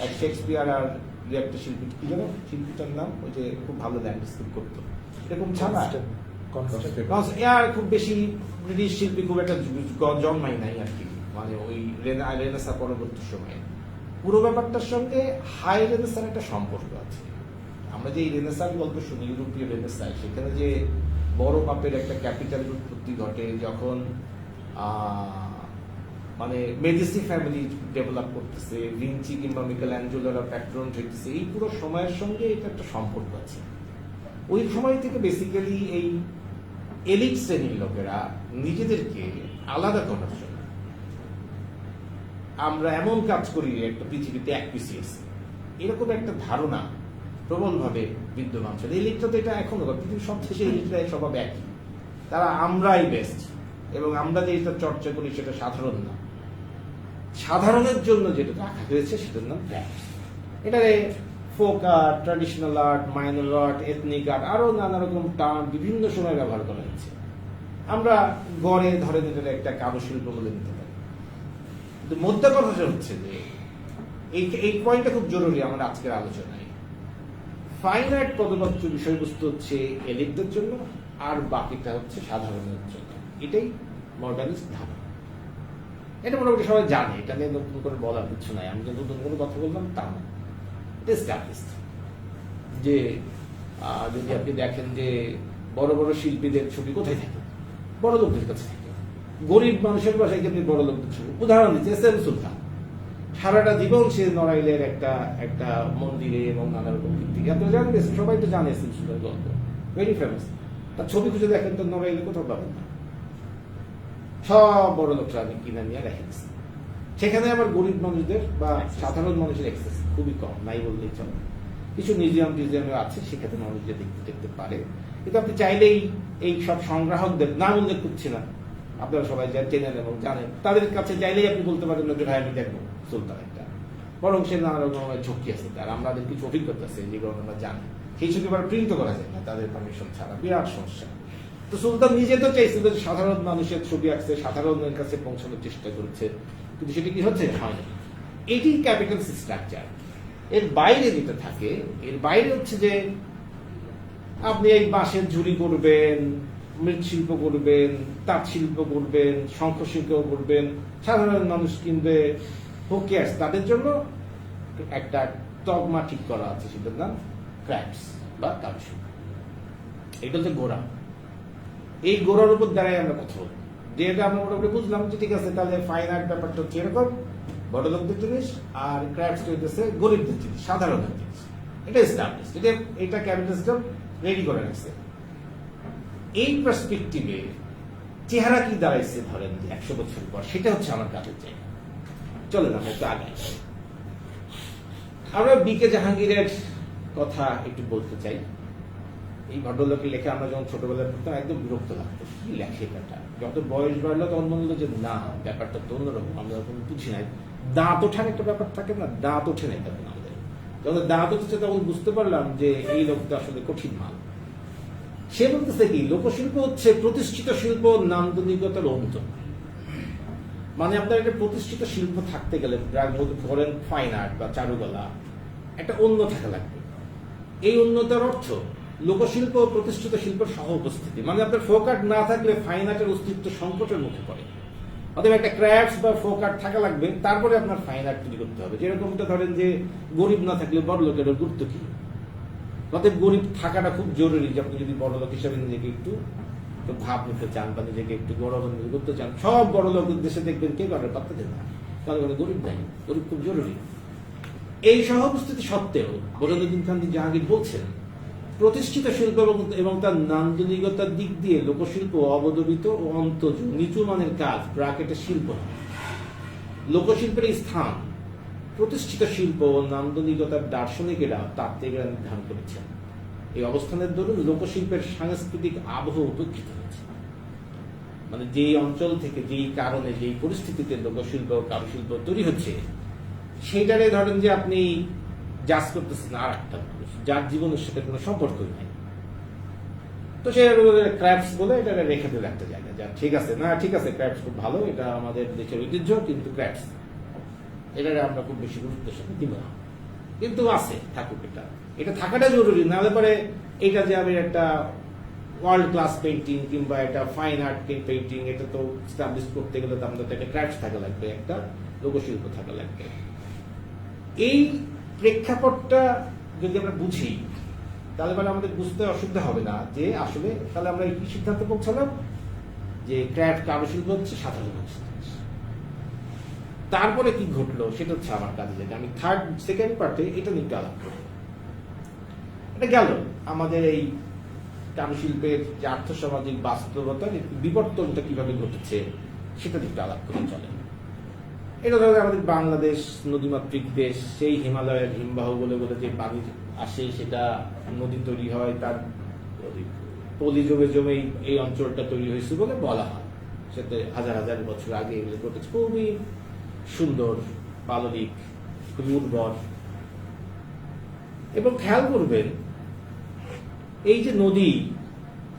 S2: এক শেক্সপিয়ার আর দু একটা শিল্পী, কি জানো শিল্পীটার নাম, ওই যে খুব ভালো ল্যান্ডস্কেপ করতো, এরকম ছাড়া আর খুব বেশি ব্রিটিশ শিল্পী খুব একটা জন্মাই নাই আর কি। মানে ওই রেনেসাঁ পরবর্তী সময়ে পুরো ব্যাপারটার সঙ্গে হাই রেনেসাঁর একটা সম্পর্ক আছে। আমরা যে এই রেনেসাঁর গল্প শুনি, ইউরোপীয় রেনেসাঁ, সেখানে যে বড় মাপের একটা ক্যাপিটাল উৎপত্তি ঘটে, যখন মানে মেডিসি ফ্যামিলি ডেভেলপ করতেছে, ভিঞ্চি কিংবা মিকেল অ্যাঞ্জেলোরা প্যাট্রন হইতেছে, এই পুরো সময়ের সঙ্গে এটা একটা সম্পর্ক আছে। ওই সময় থেকে বেসিক্যালি এই এলিট শ্রেণীর লোকেরা নিজেদেরকে আলাদা করার জন্য আমরা এমন কাজ করি একটা পৃথিবীতে এক পিছিয়ে আছে, এরকম একটা ধারণা প্রবলভাবে বিদ্যমান ছিল। এলিটটা তো এটা এখনো পৃথিবীর সব শেষে এলিটরা স্বভাব একই, তারা আমরাই বেস্ট, এবং আমরা যে এটা চর্চা করি সেটা সাধারণ না। সাধারণের জন্য যেটা রাখা হয়েছে সেটার নাম ক্রাফটস। এটারে folk art, traditional art, minor art, ethnic art, আরো নানা রকম টার্ম বিভিন্ন সময় ব্যবহার করা হয়েছে। আমরা গড়ে ধরেন এটা একটা কারুশিল্প বলে নিতে পারি। কিন্তু মধ্য কথাটা হচ্ছে যে এই পয়েন্টটা খুব জরুরি আমার আজকের আলোচনায়। ফাইন আর্ট পদবাচ্য বিষয়বস্তু হচ্ছে এলিটদের জন্য, আর বাকিটা হচ্ছে সাধারণের জন্য। এটাই মডার্নিস্ট ধারণা। এটা মোটামুটি সবাই জানে, এটা নিয়ে নতুন করে বলার কিছু নাই। আমি যে নতুন করে কথা বললাম তা না, এটা এস্টাবলিশড। যে যদি আপনি দেখেন যে বড় বড় শিল্পীদের ছবি কোথায় থাকে, বড় লোকদের কাছে থাকে। গরিব মানুষের বাসায় কিন্তু বড় লোকদের ছবি। উদাহরণ দিচ্ছে এস এম সুলতান, সারাটা জীবন সে নড়াইলের একটা মন্দিরে এবং নানা রকম দিক থেকে আপনারা জানেন, সবাই তো জানে এস এম সুলতান গল্প, ভেরি ফেমাস। তার ছবি খুঁজে দেখেন তো নড়াইলে কোথাও পাবেন না, সব বড় লোকরা কিনে নিয়ে রেখে দিচ্ছে। সেখানে আবার গরিব মানুষদের বা সাধারণ মানুষের এক্সেস খুবই কম, নাই বললেই চলে। কিছু মিউজিয়ামে আছে, সেখানে মানুষ যে দেখতে পারে। কিন্তু আপনি চাইলেই এই সব সংগ্রাহকদের নাম উল্লেখ করছি না, আপনারা সবাই চেনেন এবং জানেন, তাদের কাছে চাইলেই আপনি বলতে পারেন যে ভাই আমি দেখবো সুলতান একটা, বরং সে নানা রকমের ঝক্কি আছে তার, আমাদের কিছু অভিজ্ঞতা আছে যেগুলো আমরা জানি। সেই ছবি আবার প্রিন্টও করা যায় না তাদের পারমিশন ছাড়া, বিরাট সমস্যা। তো সুলতান নিজে তো চাইছিল যে সাধারণ মানুষের ছবি আঁকছে, সাধারণের কাছে পৌঁছানোর চেষ্টা করছে, কিন্তু সেটা কি হচ্ছে, হয় না। এটি ক্যাপিটাল স্ট্রাকচার। এর বাইরে যেটা থাকে, এর বাইরে হচ্ছে যে আপনি এই বাঁশের ঝুড়ি করবেন, মৃৎশিল্প করবেন, তাঁত শিল্প করবেন, শঙ্খশিল্প করবেন, সাধারণ মানুষ কিনবে, হোকেয়ার্স, তাদের জন্য একটা তকমা ঠিক করা আছে, সেটার নাম ক্রাফটস বা কারুশিল্প। এটা হচ্ছে গোড়া। এই গোড়ার উপর দাঁড়ায় আমরা কথা বলবো, যে এটা আমরা মোটামুটি বুঝলাম যে ঠিক আছে, তাহলে ফাইন আর্ট ব্যাপারটা হচ্ছে এরকম বড় লোকদের জিনিস, আর ক্রাফটস হইতেছে গরিবদের জিনিস, সাধারণের জিনিস। এটা এস্টাবলিশ, এটা ক্যাপিটাল সিস্টেম রেডি করে রাখছে। এই পার্সপেক্টিভে চেহারা কি দাঁড়াইছে ধরেন 100 বছর পর, সেটা হচ্ছে আমার কাজের জায়গা। চলেন আমরা একটু আগে। আমরা বিকে জাহাঙ্গীরের কথা একটু বলতে চাই। এই ভদ্রলোকের লেখা আমরা যখন ছোটবেলায় পড়তাম একদম বিরক্ত লাগতো, কি লেখে ব্যাপারটা। যত বয়স বাড়লো তখন মনে হলো যে না, ব্যাপারটা তো অন্যরকম, আমরা তখন বুঝি নাই। দাঁত ওঠার একটা ব্যাপার থাকে না, দাঁত ওঠে নাই তখন আমাদের। যখন দাঁত উঠেছে তখন বুঝতে পারলাম যে এই লোকটা আসলে কঠিন মাল। সে বলতেছে কি, লোকশিল্প হচ্ছে প্রতিষ্ঠিত শিল্প নান্দনিকতার অন্ত। মানে আপনার একটা প্রতিষ্ঠিত শিল্প থাকতে গেলে, ধরেন ফাইন আর্ট বা চারুকলা, একটা অন্য থাকা লাগবে। এই অন্যতার অর্থ লোকশিল্প ও প্রতিষ্ঠিত শিল্পের সহ উপস্থিতি। মানে আপনার ফোক আর্ট না থাকলে ফাইন আর্টের অস্তিত্ব সংকটের মুখে পড়ে। অতএব একটা ক্রাফটস বা ফোক আর্ট থাকা লাগবে, তারপরে আপনার ফাইন আর্ট তৈরি করতে হবে। যেরকমটা ধরেন যে গরিব না থাকলে বড় লোকের গুরুত্ব কি। অতএব গরিব থাকাটা খুব জরুরি। যে আপনি যদি বড় লোক হিসাবে নিজেকে একটু ভাব নিতে চান বা নিজেকে একটু গৌরবান্বিত করতে চান, সব বড় লোকের দেশে দেখবেন কে করে পাত্তা দেন না, কারণ গরিব নাই। গরিব খুব জরুরি। এই সহ উপস্থিতি সত্ত্বেও বোরহানুদ্দিন খান জাহাঙ্গীর বলছেন, প্রতিষ্ঠিত শিল্প এবং তার নান্দনিকতার দিক দিয়ে লোকশিল্প অবদমিত ও অন্তজ নিচু মানের কাজ, ব্র্যাকেটের শিল্প। লোকশিল্পের এই স্থান প্রতিষ্ঠিত শিল্প ও নান্দনিকতার দার্শনিকেরা তাত্ত্বিকরা নির্ধারণ করেছেন। এই অবস্থানের দরুন লোকশিল্পের সাংস্কৃতিক আবহ উপেক্ষিত হয়েছে। মানে যেই অঞ্চল থেকে, যেই কারণে, যেই পরিস্থিতিতে লোকশিল্প ও কারুশিল্প তৈরি হচ্ছে, সেইটারে ধরেন যে আপনি জাজ করতেছেন আর একটা মানুষ, যার জীবনের সাথে কোনো সম্পর্কই নাই। তো সে ক্রাফটস বলে এটা রেখে দিল একটা জায়গায়, যা ঠিক আছে না, ঠিক আছে ক্রাফটস খুব ভালো, এটা আমাদের দেশের ঐতিহ্য, কিন্তু ক্রাফটস এটা আমরা খুব বেশি গুরুত্বের সাথে দিব না, কিন্তু আছে, থাকুক। এটা থাকাটা জরুরি, নাহলে পরে এটা যে আমি একটা ওয়ার্ল্ড ক্লাস পেন্টিং কিংবা একটা ফাইন আর্ট পেন্টিং, এটা তো স্টাবলিশ করতে গেলে তো আমাদের তো একটা ক্রাফট থাকা লাগবে, একটা লোকশিল্প থাকা লাগবে। এই প্রেক্ষাপটটা যদি আমরা বুঝি তাহলে মানে আমাদের বুঝতে অসুবিধা হবে না যে আসলে তাহলে আমরা কি সিদ্ধান্ত পৌঁছালাম যে ক্রাফট কারুশিল্প হচ্ছে সাধারণ মানুষ। তারপরে কি ঘটলো সেটা হচ্ছে আমার কাজে, যেটা আমি সেকেন্ড পার্টে এটা নিয়ে একটু আলাপ করব। এটা গেল আমাদের এই কারুশিল্পের যে আর্থসামাজিক বাস্তবতার বিবর্তনটা কিভাবে ঘটেছে সেটা নিয়ে একটু আলাপ করে চলে। এটা ধরো আমাদের বাংলাদেশ নদীমাতৃক দেশ, সেই হিমালয়ের হিমবাহ বলে বলে যে পানি আসে সেটা নদী তৈরি হয়, তার পলি জমে জমেই এই অঞ্চলটা তৈরি হয়েছে বলে বলা হয়। সেটা হাজার হাজার বছর আগে এগুলো ঘটেছে, খুবই সুন্দর, পাললিক, খুবই উর্বর। এবং খেয়াল করবেন এই যে নদী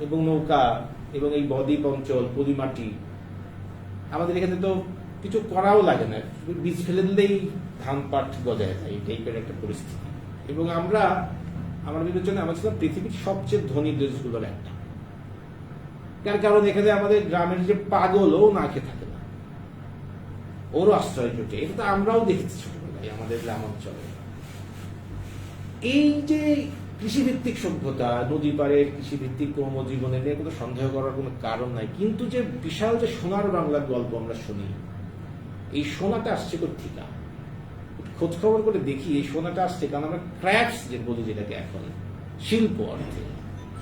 S2: এবং নৌকা এবং এই বদ্বীপ অঞ্চল, পলিমাটি, আমাদের এখানে তো কিছু করাও লাগে না, বীজ ফেলে দিলেই ধান পাট গজায় যায়, এই টাইপের একটা পরিস্থিতি। এবং আমরা আমার বিবেচনা আমরা ছিলাম পৃথিবীর সবচেয়ে ধনী দেশগুলোর একটা, যার কারণ এখানে আমাদের গ্রামের যে পাগল ও না খেয়ে থাকে না, ওরও আশ্রয় জোটে। এটা তো আমরাও দেখেছি ছোটবেলায় আমাদের গ্রাম অঞ্চলে। এই যে কৃষিভিত্তিক সভ্যতা, নদী পাড়ের কৃষিভিত্তিক কর্মজীবনে নিয়ে কোনো সন্দেহ করার কোনো কারণ নাই, কিন্তু যে বিশাল যে সোনার বাংলার গল্প আমরা শুনি, এই সোনাটা আসছে কোথেকে? খোঁজ খবর করে দেখি এই সোনাটা আসছে কারণ আমরা ক্র্যাফটস যে বলি, যেটাকে এখন শিল্প অর্থে,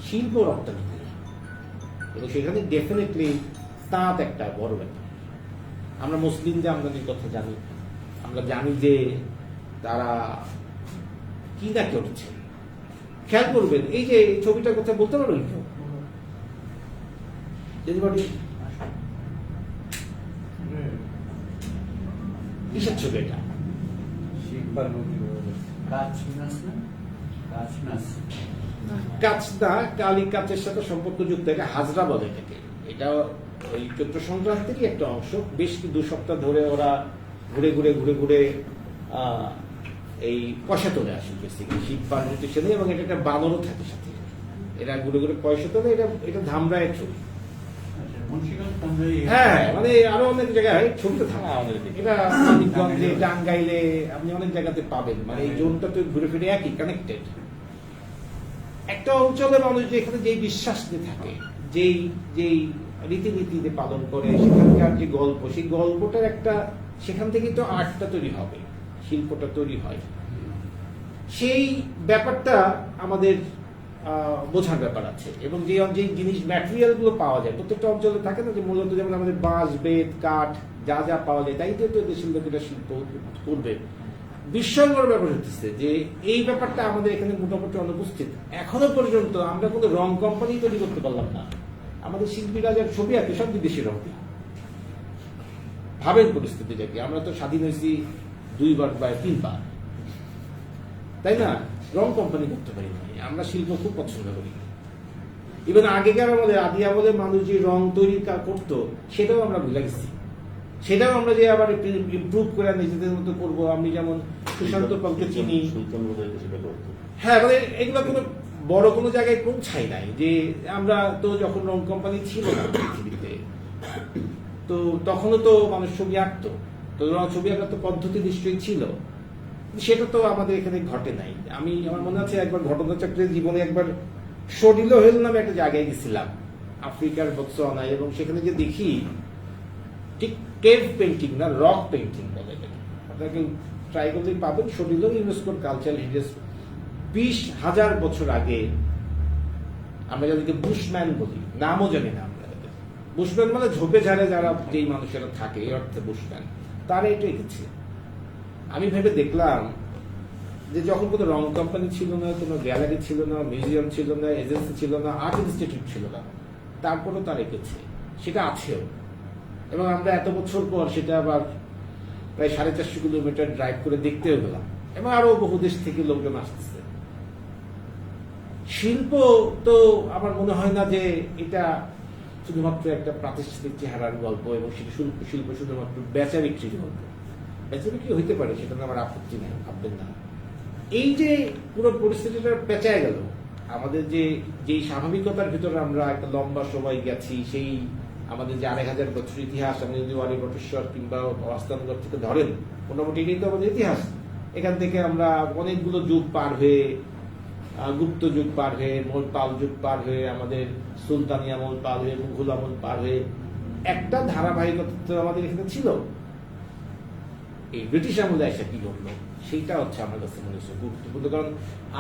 S2: শিল্প রপ্তানি করি, এবং সেখানে ডেফিনেটলি তাঁত একটা বড় ব্যাপার। আমরা মুসলিমদের আমদানির কথা জানি, আমরা জানি যে তারা কি না করছে। খেয়াল করবেন এই যে ছবিটার কথা বলতে পারবেন কেউ? কিসের ছবি এটা? কাচনা, কালী কাচের সাথে সম্পর্কযুক্ত একটা হাজরা বলে এটাকে। এটা ওই চৈত্র সংক্রান্তিরই একটা অংশ। বেশ 2 সপ্তাহ ধরে ওরা ঘুরে ঘুরে ঘুরে ঘুরে এই পয়সা তোলে আসে, বেসিক্যালি শিব পার্বতী সেনে, এবং এটা একটা বানরও থাকে সাথে। এরা ঘুরে ঘুরে পয়সা তোলে। এটা ধামরায়ের ছবি। হ্যাঁ, মানে আরো অনেক জায়গায় ছবিটা থাকে। এটা মানিকগঞ্জে, টাঙ্গাইলে আপনি অনেক জায়গাতে পাবেন। মানে এই জোনটা তো ঘুরে ফিরে একই, কানেক্টেড। একটা অঞ্চলে মানুষ যেখানে যেই বিশ্বাস নিয়ে থাকে, যেই রীতিনীতিতে পালন করে, সেখানকার যে গল্প, সেই গল্পটার একটা, সেখান থেকে তো আর্টটা তৈরি হবে, শিল্পটা তৈরি হয়। সেই ব্যাপারটা আমাদের বোঝার ব্যাপার আছে। এবং যে জিনিস ম্যাটেরিয়াল গুলো পাওয়া যায় প্রত্যেকটা অঞ্চলে থাকে না, যে মূলত যেমন আমাদের বাঁশ, বেত, কাঠ যা যা পাওয়া যায়, তাই তো দেশের লোকেরা শিল্প করবে। বিস্ময়কর ব্যাপার হচ্ছে যে এই ব্যাপারটা আমাদের এখানে মোটামুটি অনুপস্থিত। এখনো পর্যন্ত আমরা কোনো রং কোম্পানি তৈরি করতে পারলাম না। আমাদের শিল্পীরা যার ছবি আঁকে সব বিদেশি রং দিয়ে। ভাবেন পরিস্থিতিটাকে। আমরা তো স্বাধীন হয়েছি 2 বার বা 3 বার, তাই না? রং কোম্পানি করতে পারি না। আমরা শিল্প খুব পছন্দ করি। ইভেন আগেকার আমাদের আদি আমলে মানুষ যে রং তৈরি করতো সেটাও আমরা ভুলে গেছি। সেটাও আমরা যে আবার ইমপ্রুভ করে নিজেদের মতো করবো। আমি যেমন সুশান্ত পালকে চিনি, হ্যাঁ, মানে এগুলো কোনো বড় কোনো জায়গায় পৌঁছাই নাই। যে আমরা তো যখন রং কোম্পানি ছিল না পৃথিবীতে, তো তখনও তো মানুষ ছবি আঁকতো, তো ছবি আঁকার তো পদ্ধতি নিশ্চয়ই ছিল, সেটা তো আমাদের এখানে ঘটে নাই। আমার মনে আছে একবার ঘটনাচক্রের জীবনে একবার শডিলো হিল নামে একটা জায়গায় গেছিলাম আফ্রিকার বতসোয়ানায়, এবং সেখানে যে দেখি ঠিক কেভ পেন্টিং না, রক পেন্টিং বলে, আপনাকে ট্রাই করলেই পাবেন। শডিলো ইউনেস্কোর কালচারাল হেরিটেজ। 20,000 বছর আগে আমরা যাদেরকে বুশম্যান বলি, নামও জানি না আমরা। বুশম্যান মানে ঝোপে ঝাড়ে যারা যেই মানুষেরা থাকে, এই অর্থে বুশম্যান। তারা এটা এঁকেছে। আমি ভেবে দেখলাম যে যখন কোনো রং কোম্পানি ছিল না, কোনো গ্যালারি ছিল না, মিউজিয়াম ছিল না, এজেন্সি ছিল না, আর্ট ইনস্টিটিউট ছিল না, তারপরেও তারা এঁকেছে, সেটা আছেও। এবং আমরা এত বছর পর সেটা আবার প্রায় 450 কিলোমিটার ড্রাইভ করে দেখতেও গেলাম, এবং আরো বহু দেশ থেকে লোকজন আসতেছে। শিল্প তো আমার মনে হয় না যে এটা শুধুমাত্র একটা প্রাতিষ্ঠানিক চেহারার গল্প, এবং সেটা শিল্প শুধুমাত্র বেচা বিক্রির গল্প। বেচা বিক্রি হইতে পারে, সেটা আমার আপত্তি নেই, ভাববেন না। এই যে পুরো পরিস্থিতিটা পেঁচায় গেল, আমাদের যে যেই স্বাভাবিকতার ভিতরে আমরা একটা লম্বা সময় গেছি, সেই আমাদের যে 2500 বছর ইতিহাস, আপনি যদি ওয়ালি বটেশ্বর কিংবা অস্থানগড় থেকে ধরেন, মোটামুটি এটাই তো আমাদের ইতিহাস। এখান থেকে আমরা অনেকগুলো যুগ পার হয়ে, গুপ্ত যুগ পার হয়ে, পাল যুগ পার হয়ে, আমাদের সুলতানি আমল পার হয়ে, মুঘল আমল পার হয়ে একটা ধারাবাহিকতা তো আমাদের এখানে ছিল। এই ব্রিটিশ আমলে এসে কি ঘটলো সেইটা হচ্ছে আমার কাছে মনে হচ্ছে গুরুত্বপূর্ণ। কারণ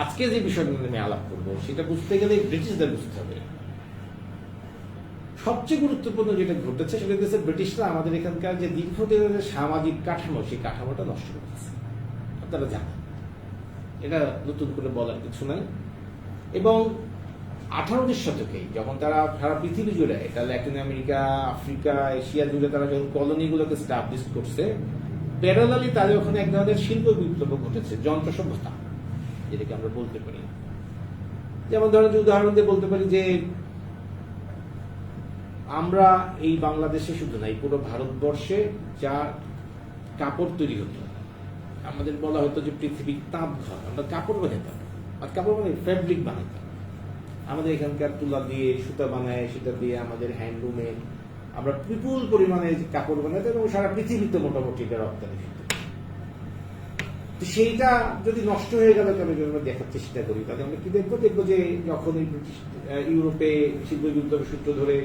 S2: আজকে যে বিষয়টা নিয়ে আমি আলাপ করবো সেটা বুঝতে গেলে ব্রিটিশদের বুঝতে হবে। সবচেয়ে গুরুত্বপূর্ণ যেটা ঘটেছে সেটা হচ্ছে ব্রিটিশরা আমাদের এখানকার যে দীর্ঘদিনের সামাজিক কাঠামো, সেই কাঠামোটা নষ্ট করেছে। আপনারা জানেন, এটা নতুন করে বলার কিছু নাই। এবং 18 শতকে যখন তারা সারা পৃথিবী জুড়ে, এটা ল্যাটিন আমেরিকা, আফ্রিকা, এশিয়া জুড়ে তারা যখন কলোনিগুলোকে স্টাবলিশ করছে, প্যারালালি তাদের ওখানে এক ধরনের শিল্প বিপ্লব ঘটেছে, যন্ত্র সভ্যতা যেটাকে আমরা বলতে পারি। যেমন ধরেন, উদাহরণ দিয়ে বলতে পারি যে আমরা এই বাংলাদেশে শুধু না, এই পুরো ভারতবর্ষে যা কাপড় তৈরি হতো, আমাদের বলা হতো যে পৃথিবীর তাঁত ঘর, আমরা কাপড় বানাইতাম। আর কাপড় মানে ফ্যাব্রিক বানাইতাম। আমাদের এখানকার তুলা দিয়ে সুতা বানায়, সেটা দিয়ে আমাদের হ্যান্ডলুমে আমরা বিপুল পরিমাণে কাপড় বানাইতাম এবং সারা পৃথিবীতে মোটামুটি এটা রপ্তানি হতো। তো সেইটা যদি নষ্ট হয়ে গেল, তবে যদি আমরা দেখার চেষ্টা করি, তাহলে আমরা কি দেখবো? দেখবো যে যখন এই ব্রিটিশ ইউরোপে শিল্প বিপ্লবের সূত্র ধরে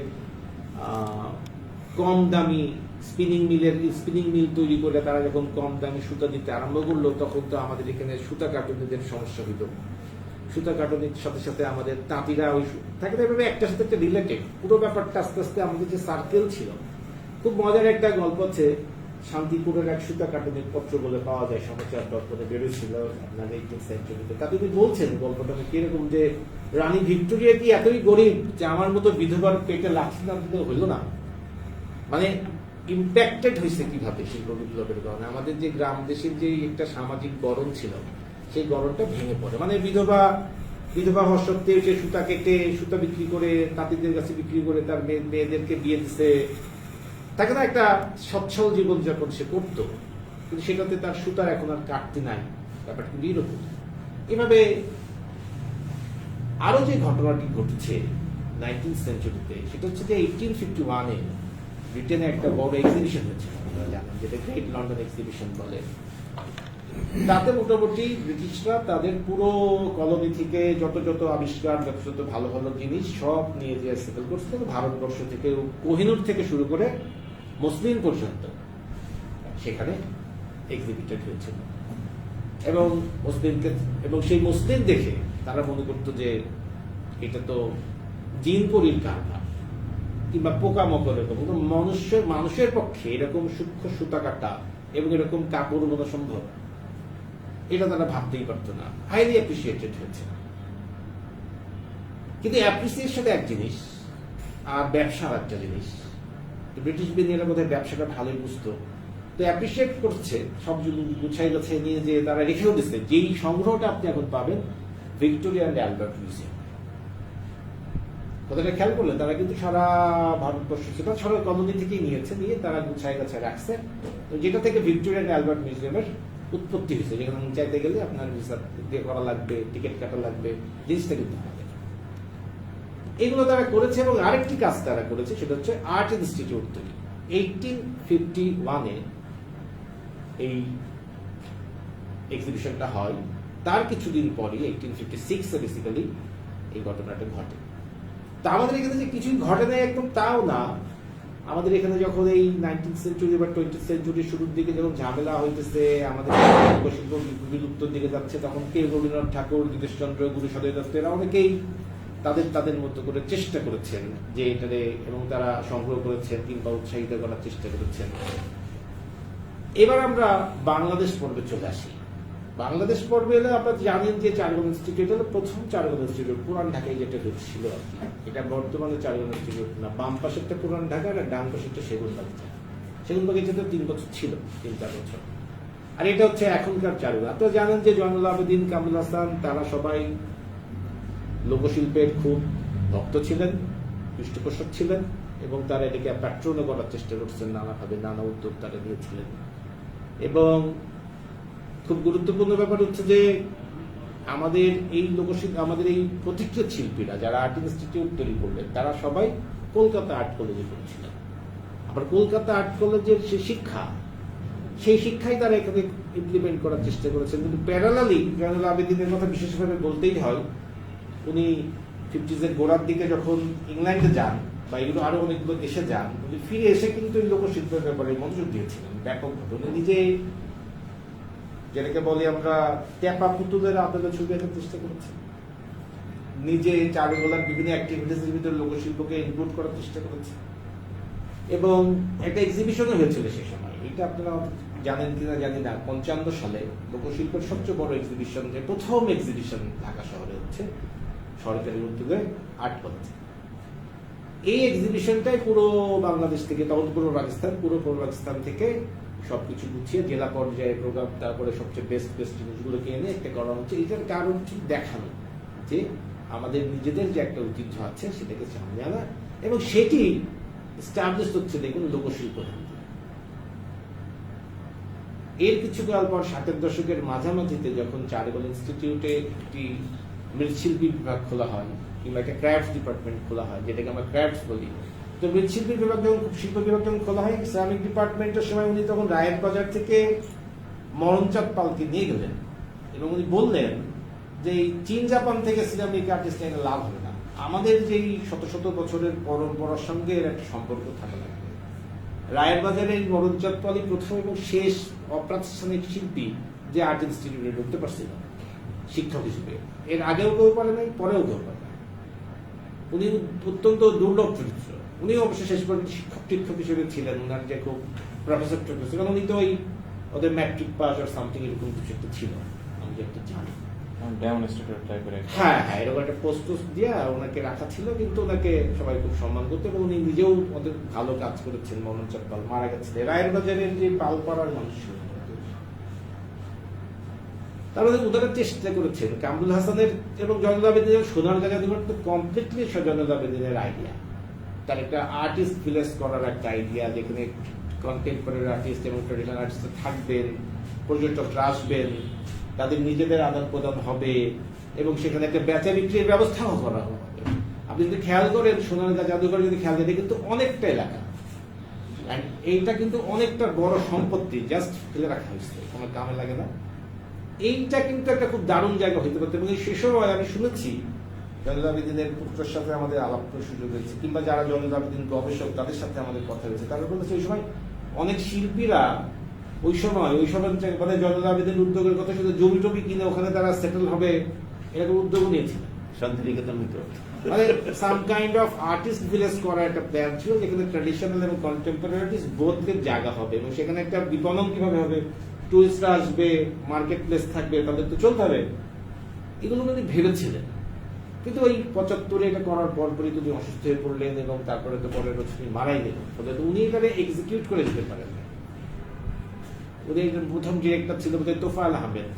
S2: কম দামি স্পিনিং মিল তৈরি করে তারা যখন কম দামি সুতা দিতে আরম্ভ করলো, তখন তো আমাদের এখানে সুতা কাটুনিদের সমস্যা হইত। সুতা কাটুনির সাথে সাথে আমাদের তাঁতিরা ওই থাকে না, এভাবে একটার সাথে একটা রিলেটেড পুরো ব্যাপারটা আস্তে আস্তে আমাদের যে সার্কেল ছিল। খুব মজার একটা গল্প আছে, শান্তিপুরের এক সুতা কাটুনির পত্র বলে পাওয়া যায়, সমাচার দর্পণে বেরোছিল আপনার 18th সেঞ্চুরিতে। তা তিনি বলছেন গল্পটা কিরকম, যে রানী ভিক্টোরিয়া কি এতই গরিব যে আমার মতো বিধবার পেটে লাঠি না দিতে হইল না। মানে ইম্প্যাক্টেড হয়েছে কিভাবে শিল্প বিপ্লবের কারণে আমাদের যে গ্রাম দেশের যে একটা সামাজিক গড়ন ছিল, সেই গড়নটা ভেঙে পড়ে। মানে বিধবা হওয়ার সত্ত্বেও সে সুতা কেটে, সুতা বিক্রি করে, তাঁতিদের কাছে বিক্রি করে তার মেয়েদেরকে বিয়ে দিচ্ছে, তাকে না একটা সচ্ছল জীবনযাপন সে করতো, কিন্তু সেটাতে তার সুতার এখন আর কাটতে নাই। ব্যাপারটা কিন্তু এরকম। এভাবে আরো যে ঘটনাটি ঘটেছে 19th সেঞ্চুরিতে, সেটা হচ্ছে যে 1851-এ ব্রিটেনে একটা বড় এক্সিবিশন হয়েছে, আপনারা জানেন, যেটা গ্রেট লন্ডন এক্সিবিশন বলে। তাতে মোটামুটি ব্রিটিশরা তাদের পুরো কলোনি থেকে যত আবিষ্কার, যত ভালো ভালো জিনিস সব নিয়ে যে সেটেল করছে, ভারতবর্ষ থেকে কোহিনূর থেকে শুরু করে মুসলিম পর্যন্ত সেখানে এক্সিবিটেড হয়েছিল। এবং সেই মুসলিম দেখে তারা মনে করতো যে এটা তো জিন পরীর কারবার কিংবা পোকামাকড়ের, মানুষের পক্ষে এরকম সূক্ষ্ম সুতা কাটা এবং এরকম কাপড় বোনা সম্ভব, এটা তারা ভাবতেই পারতো না। হাইলি অ্যাপ্রিসিয়েটেড হয়েছে। কিন্তু অ্যাপ্রিসিয়েশন এক জিনিস আর ব্যবসার একটা জিনিস। ব্রিটিশ বিনিয়োগের মধ্যে ব্যবসাটা ভালোই বুঝতো, তো অ্যাপ্রিসিয়েট করছে, সব গুছাই গাছাই নিয়ে যে তারা রেখেও দিচ্ছে। যেই সংগ্রহটা আপনি এখন পাবেন ভিক্টোরিয়া অ্যান্ড অ্যালবার্ট মিউজিয়াম, কথাটা খেয়াল করলে তারা কিন্তু সারা ভারতবর্ষ সেটা সারা কলোনি থেকেই নিয়ে তারা গুছাই গাছায় রাখছে, যেটা থেকে ভিক্টোরিয়া অ্যান্ড অ্যালবার্ট মিউজিয়ামের উৎপত্তি হয়েছে। যেখানে চাইতে গেলে আপনার ভিসা দিয়ে করা লাগবে, টিকিট কাটা লাগবে, জিনিসটা কিন্তু হবে। এগুলো তারা করেছে। এবং আরেকটি কাজ তারা করেছে, সেটা হচ্ছে আর্ট ইনস্টিটিউট তৈরি। 1851-এ এই এক্সিবিশনটা হয়, তার কিছুদিন পরই 1856-এ বেসিক্যালি এই ঘটনাটা ঘটে। তা আমাদের এখানে যে কিছুই ঘটে নাই একদম তাও না। আমাদের এখানে যখন এই 19th সেঞ্চুরি বা 20th সেঞ্চুরির শুরুর দিকে যখন ঝামেলা হইতেছে, আমাদের শিল্প বিলুপ্তর দিকে যাচ্ছে, তখন কে রবীন্দ্রনাথ ঠাকুর, দীনেশচন্দ্র, গুরু সদয় দত্ত, এরা অনেকেই তাদের মতো করে চেষ্টা করেছেন যে এটারে, এবং তারা সংগ্রহ করেছেন কিংবা উৎসাহিত করার চেষ্টা করেছেন। এবার আমরা বাংলাদেশ পর্বে চলে আসি। বাংলাদেশ পর্বে এলে আপনারা জানেন যে চারুকলা ইনস্টিটিউট হলো প্রথম চারুকলা ইনস্টিটিউট, পুরান ঢাকায় যেটা ছিল আর কি। এটা বর্তমানে চারুকলা ইনস্টিটিউট না, বাম পাশে একটা পুরান ঢাকা আর ডান পাশে একটা সেগুনবাগিচাতে 3 বছর ছিল, 3-4 বছর। আর এটা হচ্ছে এখনকার চারুকলা। আপনারা জানেন যে জয়নুল আবেদিন, কামরুল হাসান, তারা সবাই লোকশিল্পের খুব ভক্ত ছিলেন, পৃষ্ঠপোষক ছিলেন, এবং তারা এটাকে প্যাট্রনও করার চেষ্টা করছেন, নানাভাবে নানা উদ্যোগ তারা নিয়েছিলেন। এবং খুব গুরুত্বপূর্ণ ব্যাপার হচ্ছে যে আমাদের এই লোকশিল্প, আমাদের এই প্রতিষ্ঠিত শিল্পীরা যারা আর্ট ইনস্টিটিউট তৈরি করলেন তারা সবাই কলকাতা আর্ট কলেজে পড়েছিলেন। আবার কলকাতা আর্ট কলেজের যে শিক্ষা, সেই শিক্ষাই তারা এখানে ইমপ্লিমেন্ট করার চেষ্টা করেছেন। কিন্তু প্যারালালি জয়নুল আবেদিনের কথা বিশেষভাবে বলতেই হয়, উনি 50s গোড়ার দিকে যখন ইংল্যান্ডে যান বা এগুলো আরো অনেকগুলো দেশে যান, উনি ফিরে এসে কিন্তু এই লোকশিল্পের ব্যাপারে মনোযোগ দিয়েছিলেন ব্যাপকভাবে। উনি নিজে যেটাকে বলি আমরা ট্যাপা পুতুলের আদলে ছবি আঁকার চেষ্টা করেছেন, নিজে চারুকলার বিভিন্ন অ্যাক্টিভিটিসের ভিতরে লোকশিল্পকে ইনক্লুড করার চেষ্টা করেছেন, এবং একটা এক্সিবিশনও হয়েছিল সে সময়। এটা আপনারা জানেন কিনা জানি না, 55 সালে লোকশিল্পের সবচেয়ে বড় এক্সিবিশন, যে প্রথম এক্সিবিশন ঢাকা শহরে হচ্ছে সরকারি উদ্যোগে আর্ট কলেজে। এই এক্সিবিশনটাই পুরো বাংলাদেশ থেকে, তখন পুরো পাকিস্তান থেকে সবকিছু গুছিয়ে জেলা পর্যায়ে প্রোগ্রাম, তারপরে সবচেয়ে বেস্ট জিনিসগুলোকে এনে একটা করা হচ্ছে। এটার কারণ ঠিক দেখানো যে আমাদের নিজেদের যে একটা ঐতিহ্য আছে সেটাকে সামনে আনা, এবং সেটি এস্টাবলিশ হচ্ছে দেখুন লোকশিল্প। এর কিছুকাল পর 60-এর দশকের মাঝামাঝিতে যখন চারুকলা ইনস্টিটিউটে একটি মৃৎশিল্পী বিভাগ খোলা হয়, কিংবা একটা ক্রাফট ডিপার্টমেন্ট খোলা হয়, যেটাকে আমরা ক্রাফট বলি, তো মৃৎশিল্পী বিভাগ যখন, শিল্প বিভাগ যখন খোলা হয়, ইসলামিক ডিপার্টমেন্টের সময় উনি তখন রায়ের বাজার থেকে মরণচাঁদ পালকে নিয়ে গেলেন এবং উনি বললেন যে চীন জাপান থেকে সিরামিক আর্টিস্ট এনে লাভ হবে না, আমাদের যেই শত শত বছরের পরম্পরার সঙ্গে এর একটা সম্পর্ক থাকা লাগবে। রায়ের বাজারে মরণচাঁদ পালই প্রথম এবং শেষ অপ্রাতিষ্ঠানিক শিল্পী যে আর্ট ইনস্টিটিউটে ঢুকতে পারছিল শিক্ষক হিসেবে। এর আগেও কেউ পারে নাই, পরেও কেউ পারে নাই। উনি অত্যন্ত দুর্লভ চরিত্র। উনি অবশ্য শেষ পর্যন্ত শিক্ষক হিসেবে ছিলেন, উনার যে খুব প্রফেসর, কারণ উনি তো ওই ওদের ম্যাট্রিক পাস আর সামথিং এরকম কিছু একটা ছিল, আমি যেটা জানি। হ্যাঁ, এরকম একটা পোস্ট দিয়ে ওনাকে রাখা ছিল, কিন্তু ওনাকে সবাই খুব সম্মান করতো এবং উনি নিজেও ওদের ভালো কাজ করেছেন। মরণচাঁদ পাল মারা গেছিলেন, রায়ের বাজারের যে পালপাড়ার মানুষ ছিল, তারা ওদের চেষ্টা করেছেন। কামরুল হাসানের এবং জয়নুল আবেদিনের সোনারগাঁ জাদুঘর তো কমপ্লিটলি জয়নুল আবেদিনের আইডিয়া। তার একটা আর্টিস্ট ভিলেজ করার একটা আইডিয়া, যেখানে কন্টেম্পোরারি আর্টিস্ট এবং ট্রেডিশনাল আর্টিস্ট থাকবেন, পর্যটকরা আসবেন, তাদের নিজেদের আদান প্রদান হবে এবং সেখানে একটা বেচা বিক্রির ব্যবস্থাও করা হবে। আপনি যদি খেয়াল করেন সোনারগাঁ জাদুঘর যদি খেয়াল করেন, কিন্তু অনেকটা এলাকা, এইটা কিন্তু অনেকটা বড় সম্পত্তি জাস্ট ফেলে রাখা হয়েছে, কোনো কামে লাগে না। এইটা কিন্তু একটা খুব দারুণ জায়গা হইতে পারত। এবং সে সময় আমি শুনেছি জয়নুল আবেদিনের পুত্রের সাথে আমাদের আলাপ সুযোগ হয়েছে, কিংবা যারা জয়নুল আবেদিন গবেষক তাদের সাথে আমাদের কথা হয়েছে, তারা বলেছে ওই সময় অনেক শিল্পীরা ওই সময় মানে জয়নুল আবেদিন উদ্যোগের কথা শুধু জমি টমি কিনে ওখানে তারা সেটেল হবে এরকম উদ্যোগ নিয়েছিলেন শান্তিনিকেতন ভিতরে। মানে some kind of artist village করার একটা প্ল্যান ছিল, যেখানে ট্র্যাডিশনাল এবং কন্টেম্পোরারি আর্টিস্ট বোথের জায়গা হবে এবং সেখানে একটা বিপণন কিভাবে হবে, টুরিস্টরা আসবে, মার্কেট প্লেস থাকবে, তাদের তো চলতে হবে, এগুলো উনি ভেবেছিলেন। কিন্তু ওই 75-এ এটা করার পরপরই তিনি অসুস্থ হয়ে পড়লেন এবং তারপরে তো পরের বছর মারাই গেলেন, ফলে উনি এখানে এক্সিকিউট করে দিতে পারেন। উনি একজন প্রথম ডিরেক্টর ছিল বোধহয় তোফায়েল আহমেদ,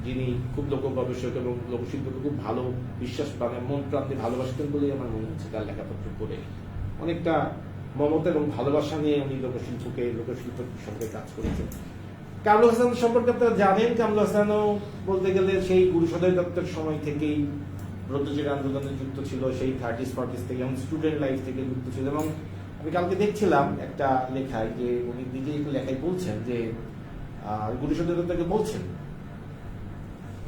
S2: যিনি খুব লোক গবেষক এবং লোকশিল্পকে খুব ভালো বিশ্বাস মানে মন প্রান্তে ভালোবাসতেন বলেই আমার মনে হচ্ছে তার লেখাপত্র পড়ে। অনেকটা মমতা এবং ভালোবাসা নিয়ে উনি লোকশিল্পের সঙ্গে কাজ করেছেন। কামরুল হাসান সম্পর্কে আপনারা জানেন, কামরুল হাসানও বলতে গেলে সেই গুরু সদয় দত্তের সময় থেকেই ব্রতচির আন্দোলনে যুক্ত ছিল, সেই 30s 40s থেকে, এবং স্টুডেন্ট লাইফ থেকে যুক্ত ছিল। এবং আমি কালকে দেখছিলাম একটা লেখায় যে উনি নিজেই একটা লেখায় বলছেন যে গুরু সদয় দত্তকে বলছেন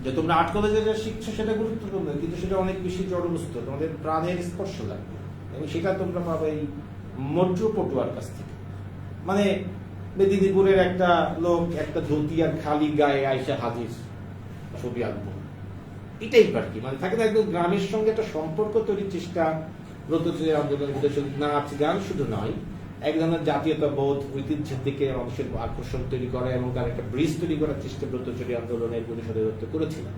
S2: যে তোমরা আর্ট কলেজে যা শিখছো সেটা গুরুত্বপূর্ণ, কিন্তু সেটা অনেক বেশি জড়বস্তু, তোমাদের প্রাণের স্পর্শ লাগবে এবং সেটা তোমরা পাবে এই মন্ত্র পটুয়ার কাছ থেকে। মানে মেদিনীপুরের একটা লোক একটা ধুতি আর খালি গায়ে আইসা হাজির, ছবি আঁকবো, এটাই আর কি। মানে থাকে না একদম গ্রামের সঙ্গে একটা সম্পর্ক তৈরির চেষ্টা ব্রতচির আন্দোলনের ভিতরে। নাচ গান শুধু নয়, এক ধরনের জাতীয়তা বোধ, ঐতিহ্যের দিকে মানুষের আকর্ষণ তৈরি করা এবং তার একটা ব্রিজ তৈরি করার চেষ্টা ব্রতচর্যা আন্দোলনের পরিষদে দত্ত করেছিলেন।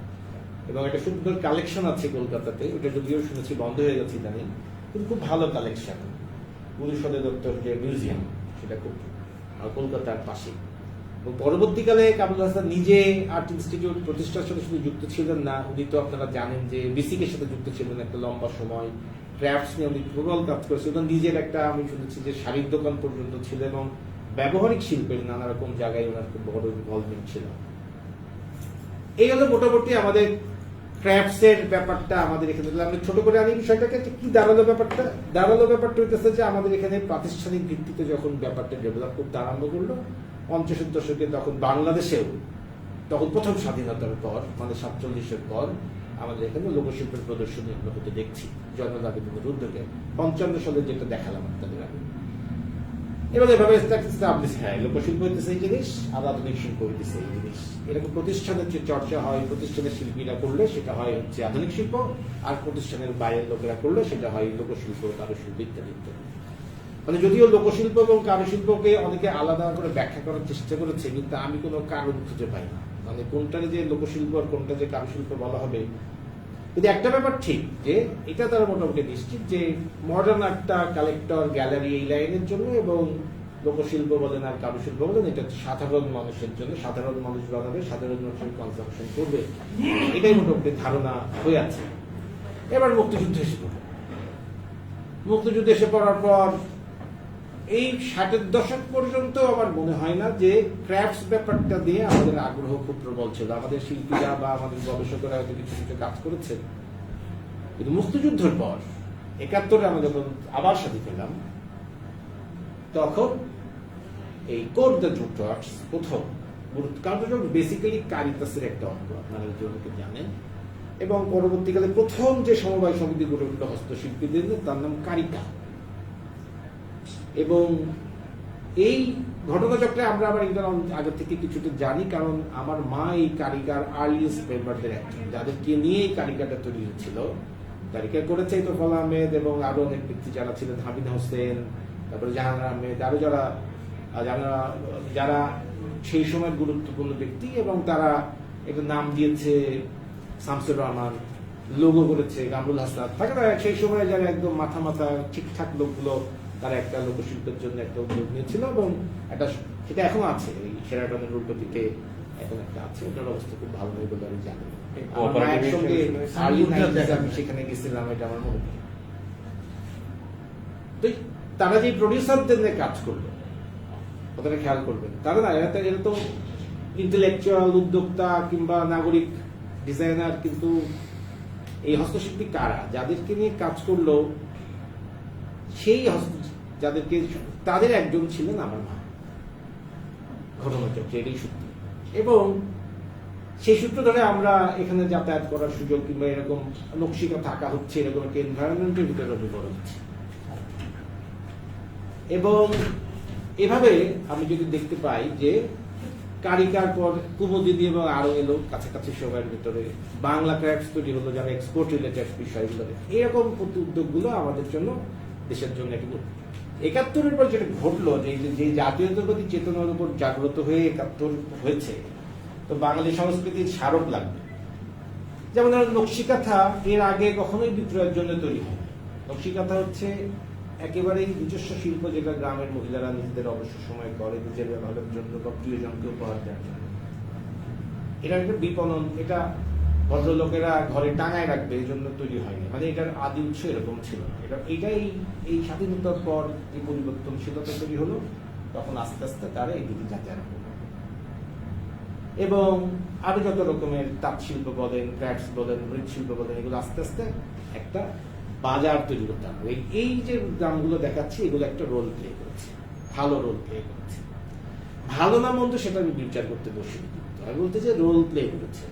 S2: এবং একটা সুন্দর কালেকশন আছে কলকাতাতে, ওটা যদিও শুনেছি বন্ধ হয়ে গেছে ইদানিং, কিন্তু খুব ভালো কালেকশন। পরিষদে দত্তর যে মিউজিয়াম, সেটা খুব কলকাতার পাশে। এবং পরবর্তীকালে কামরুল হাসান নিজে আর্ট ইনস্টিটিউট প্রতিষ্ঠার সাথে শুধু যুক্ত ছিলেন না, উনি তো আপনারা জানেন যে বিসিকের সাথে যুক্ত ছিলেন একটা লম্বা সময়। ক্রাফটস নিয়ে উনি টোটাল কাজ করেছিলেন। নিজের একটা আমি শুনেছি যে শাড়ির দোকান পর্যন্ত ছিল এবং ব্যবহারিক শিল্পের নানা রকম জায়গায় ওনার খুব বড় ইনভলভমেন্ট ছিল। এই হলো মোটামুটি আমাদের
S5: ক্র্যাফটসের ব্যাপারটা আমাদের এখানে, আমি ছোট করে আনি বিষয়টাকে, কি দাঁড়ালো ব্যাপারটা? দাঁড়ালো ব্যাপারটা হইতেছে যে আমাদের এখানে প্রাতিষ্ঠানিক ভিত্তিতে যখন ব্যাপারটা ডেভেলপ করতে আরম্ভ করলো 50-এর দশকে, তখন বাংলাদেশেও তখন প্রথম স্বাধীনতার পর, মানে 47-এর পর আমাদের এখানে লোকশিল্পের প্রদর্শনী আমরা হতে দেখছি জয়নুল আবেদিনের উদ্যোগে। 55 সালে যেটা দেখালাম আপনাদের আগে। এবার এভাবে হ্যাঁ লোকশিল্প হইতেছে এই জিনিস, আর আধুনিক শিল্প হইতেছে এই জিনিস। এরকম প্রতিষ্ঠানের যে চর্চা হয়, প্রতিষ্ঠানের শিল্পীরা করলে সেটা হয় হচ্ছে আধুনিক শিল্প, আর প্রতিষ্ঠানের বাইরের লোকেরা করলে সেটা হয় লোকশিল্প, কারুশিল্প ইত্যাদি ইত্যাদি। মানে যদিও লোকশিল্প এবং কারুশিল্পকে অনেকে আলাদা করে ব্যাখ্যা করার চেষ্টা করেছে, কিন্তু আমি কোনো কারণ খুঁজে পাই না, মানে কোনটা যে লোকশিল্প আর কোনটা যে কারুশিল্প বলা হবে। কিন্তু একটা ব্যাপার ঠিক যে এটা তারা মোটামুটি নিশ্চিত যে মডার্ন আর্টটা কালেক্টর, গ্যালারি এই লাইনের জন্য, এবং লোকশিল্প বলেন আর কারুশিল্প বলেন এটা সাধারণ মানুষের জন্য, সাধারণ মানুষ বানাবে, সাধারণ মানুষের কনজাম্পশন করবে, এটাই মোটামুটি ধারণা হয়ে আছে। এবার মুক্তিযুদ্ধ এসে পড়ে। মুক্তিযুদ্ধ এসে পড়ার পর এই 60-এর দশক পর্যন্ত আমার মনে হয় না যে ক্রাফটস ব্যাপারটা দিয়ে আমাদের আগ্রহ খুব প্রবল ছিল। আমাদের শিল্পীরা বা আমাদের গবেষকরা হয়তো কিছু কিছু কাজ করেছেন, কিন্তু মুক্তিযুদ্ধের পর 71-এ আমরা যখন আবার স্বাধীন পেলাম, তখন এই কোড দ্য জুট ওয়ার্কস প্রথম গুরুত্ব, কারণ বেসিক্যালি কারিতাসের একটা অঙ্গ, আপনারা অনেকে জানেন, এবং পরবর্তীকালে প্রথম যে সমবায় সমিতি গড়ে উঠল হস্তশিল্পীদের, তার নাম কারিকা। এবং এই ঘটনাচক্রে আমরা আবার এটা আগে থেকে কিছুটা জানি, কারণ আমার মা এই কারিকার আর্লিয়েস্ট মেম্বারদের একজন, যাদেরকে নিয়ে এই কারিকাটা তৈরি হয়েছিল। কারিকা করেছে তোফাল আহমেদ এবং আরো অনেক ব্যক্তি যারা ছিলেন, হামিদ হোসেন, তারপরে জাহাঙ্গীর আহমেদ, আরো যারা সেই সময়ের গুরুত্বপূর্ণ ব্যক্তি, এবং তারা একটা নাম দিয়েছে শামসুর রহমান, লোগো করেছে কামরুল হাসান, থাকে না সেই সময় যারা একদম মাথা মাথা ঠিকঠাক লোকগুলো, তারা একটা লোকশিল্পের জন্য একটা উদ্যোগ নিয়েছিল, এবং একটা সেটা এখনো আছে, এই শেরাটনের উল্টো দিকে এখন একটা আছে, ওটার অবস্থা খুব ভালো নয় বলে আমি জানি। একসঙ্গে আমি সেখানে গেছিলাম, এটা আমার মনে নেই। তো তারা যে প্রডিউসারদের নিয়ে কাজ করলো, ওদের খেয়াল করবেন, তারা না এরা তো ইন্টেলেকচুয়াল উদ্যোক্তা কিংবা নাগরিক ডিজাইনার, কিন্তু এই হস্তশিল্পী কারা যাদেরকে নিয়ে কাজ করলো, সেই যাদেরকে তাদের একজন ছিলেন আমার মা। ঘটনাচক্রে এটাই সত্যি। এবং সেই সূত্র ধরে আমরা এখানে যাতায়াত করার সুযোগ, কিংবা এরকম নকশিকা থাকা হচ্ছে, এরকম একটা এনভায়রনমেন্টের ভিতরে আমি বড় হচ্ছে। এবং এভাবে আমি যদি দেখতে পাই যে কারিকার পর কুমুদিনী এবং আরো এলো কাছাকাছি সময়ের ভিতরে, বাংলা ক্রাফটস তৈরি হলো, যারা এক্সপোর্ট রিলেটেড বিষয়গুলো, এরকম উদ্যোগগুলো আমাদের জন্য, দেশের জন্য একটা 71-এর পর যেটা ঘটলো, যে জাতীয়তাবাদী চেতনার উপর জাগ্রত হয়ে 71 হয়েছে, তো বাঙালি সংস্কৃতির স্মারক লাগবে। যেমন নকশিকাথা এর আগে কখনোই বিক্রয়ের জন্য তৈরি হয়। নকশিকাথা হচ্ছে একেবারেই নিজস্ব শিল্প, যেটা গ্রামের মহিলারা নিজেদের অবসর সময় করে, নিজের ব্যবহারের জন্য বা প্রিয়জনকে উপহার দেওয়ার জন্য। এটা একটা বিপণন, এটা ভদ্রলোকেরা ঘরে টাঙায় রাখবে এই জন্য তৈরি হয়নি, মানে এটার আদি উৎস এরকম ছিল। এটাই এই স্বাধীনতার পর যে পরিবর্তনশীলতা তৈরি হলো, তখন আস্তে আস্তে তারা এই দিকে যেতে আরম্ভ করলো। এবং আরো যত রকমের তাঁত শিল্প বলেন, ক্রাফটস বলেন, মৃৎশিল্প বলেন, এগুলো আস্তে আস্তে একটা বাজার তৈরি করতে হবে। এই যে গ্রামগুলো দেখাচ্ছি, এগুলো একটা রোল প্লে করেছে, ভালো রোল প্লে করেছে। ভালো না মন্দ সেটা আমি বিচার করতে বসি, আমি বলতে যে রোল প্লে করেছে।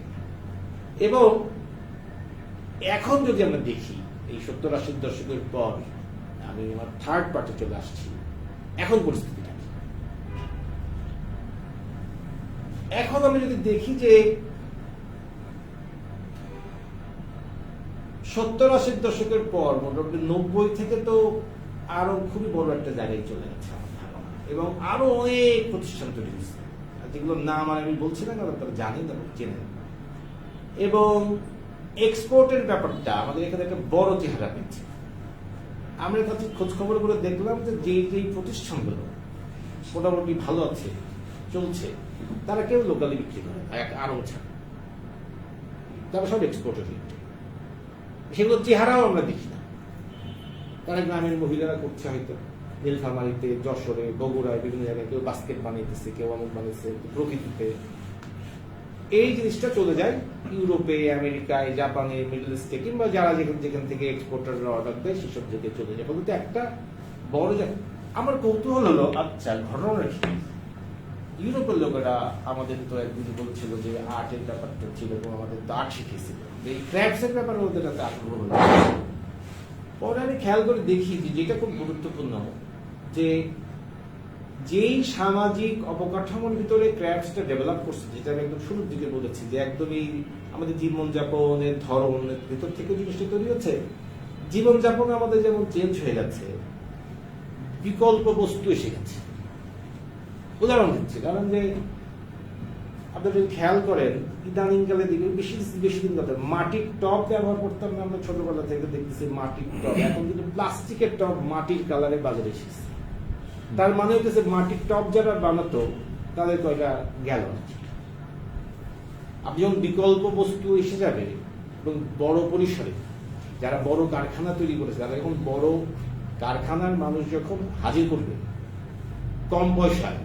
S5: এবং এখন যদি আমরা দেখি এই 70-80 দশকের পর, আমি আমার থার্ড পার্টে চলে আসছি, এখন পরিস্থিতিটা কি? এখন আমি যদি দেখি যে 70-80 দশকের পর মোটামুটি 90 থেকে তো আরো খুবই বড় একটা জায়গায় চলে গেছে আমার ধারণা, এবং আরো অনেক প্রতিষ্ঠান তৈরি হয়েছে, যেগুলোর নাম আমি বলছি না, কারণ তারা জানেন, তারা চেনেন। এবং এক্সপোর্টের ব্যাপারটা আমাদের এখানে একটা বড় চেহারা পেয়েছে। আমরা কাছে খোঁজ খবর করে দেখলাম যে যেই প্রতিষ্ঠানগুলো মোটামুটি ভালো আছে, চলছে, তারা কেউ লোকালি বিক্রি করে আরো ছাড়া, তারা সব এক্সপোর্টের। সেগুলো চেহারাও আমরা দেখি না। তারা গ্রামের মহিলারা করছে, হয়তো নীলফামারীতে, যশোরে, বগুড়ায়, বিভিন্ন জায়গায় কেউ বাস্কেট বানাইতেছে, কেউ অমুক বানিয়েছে, প্রকৃতিতে। এই জিনিসটা চলে যায় ইউরোপে, আমেরিকায়, জাপানে, মিডল ইস্টে কিংবা যারা যেখান যেখান থেকে এক্সপোর্টাররা অর্ডার দেয় সেসব জায়গায় চলে যায়। বলতে একটা বড় আমার কৌতূহল হলো, আচ্ছা ঘটনা কি ইউরোপের লোকেরা আমাদের তো একদিন বলছিল যে আর্টের ব্যাপারটা ছিল এবং আমাদের তো আর্ট শিখেছিল, এই ক্র্যাফটসের ব্যাপারে ওদের একটা আগ্রহ হলো। পরে আমি খেয়াল করে দেখি যে যেটা খুব গুরুত্বপূর্ণ, যে যেই সামাজিক অবকাঠামোর ভিতরে ক্র্যাফটসটা ডেভেলপ করছে, যেটা আমি একদম শুরুর দিকে বলেছি যে একদমই আমাদের জীবনযাপনের ধরনের ভিতর থেকে জিনিসটা তৈরি হচ্ছে। জীবনযাপন আমাদের যেমন চেঞ্জ হয়ে যাচ্ছে, বিকল্প বস্তু এসে গেছে। উদাহরণ দিচ্ছি, কারণ যে আপনারা যদি খেয়াল করেন ইদানিংকালে দিকে বেশি দিন কথা মাটির টব ব্যবহার করতাম না আমরা ছোটবেলা থেকে, দেখতেছি মাটির টব, এখন কিন্তু প্লাস্টিকের টব মাটির কালারে বাজারে এসেছে। তার মানে হচ্ছে মাটির টব যারা বানাতো তাদের কয়টা গেল। আপনি যখন বিকল্প বস্তু এসে যাবে এবং বড় পরিসরে যারা বড় কারখানা তৈরি করেছে, তারা এখন বড় কারখানার মানুষ যখন হাজির করবে কম পয়সায়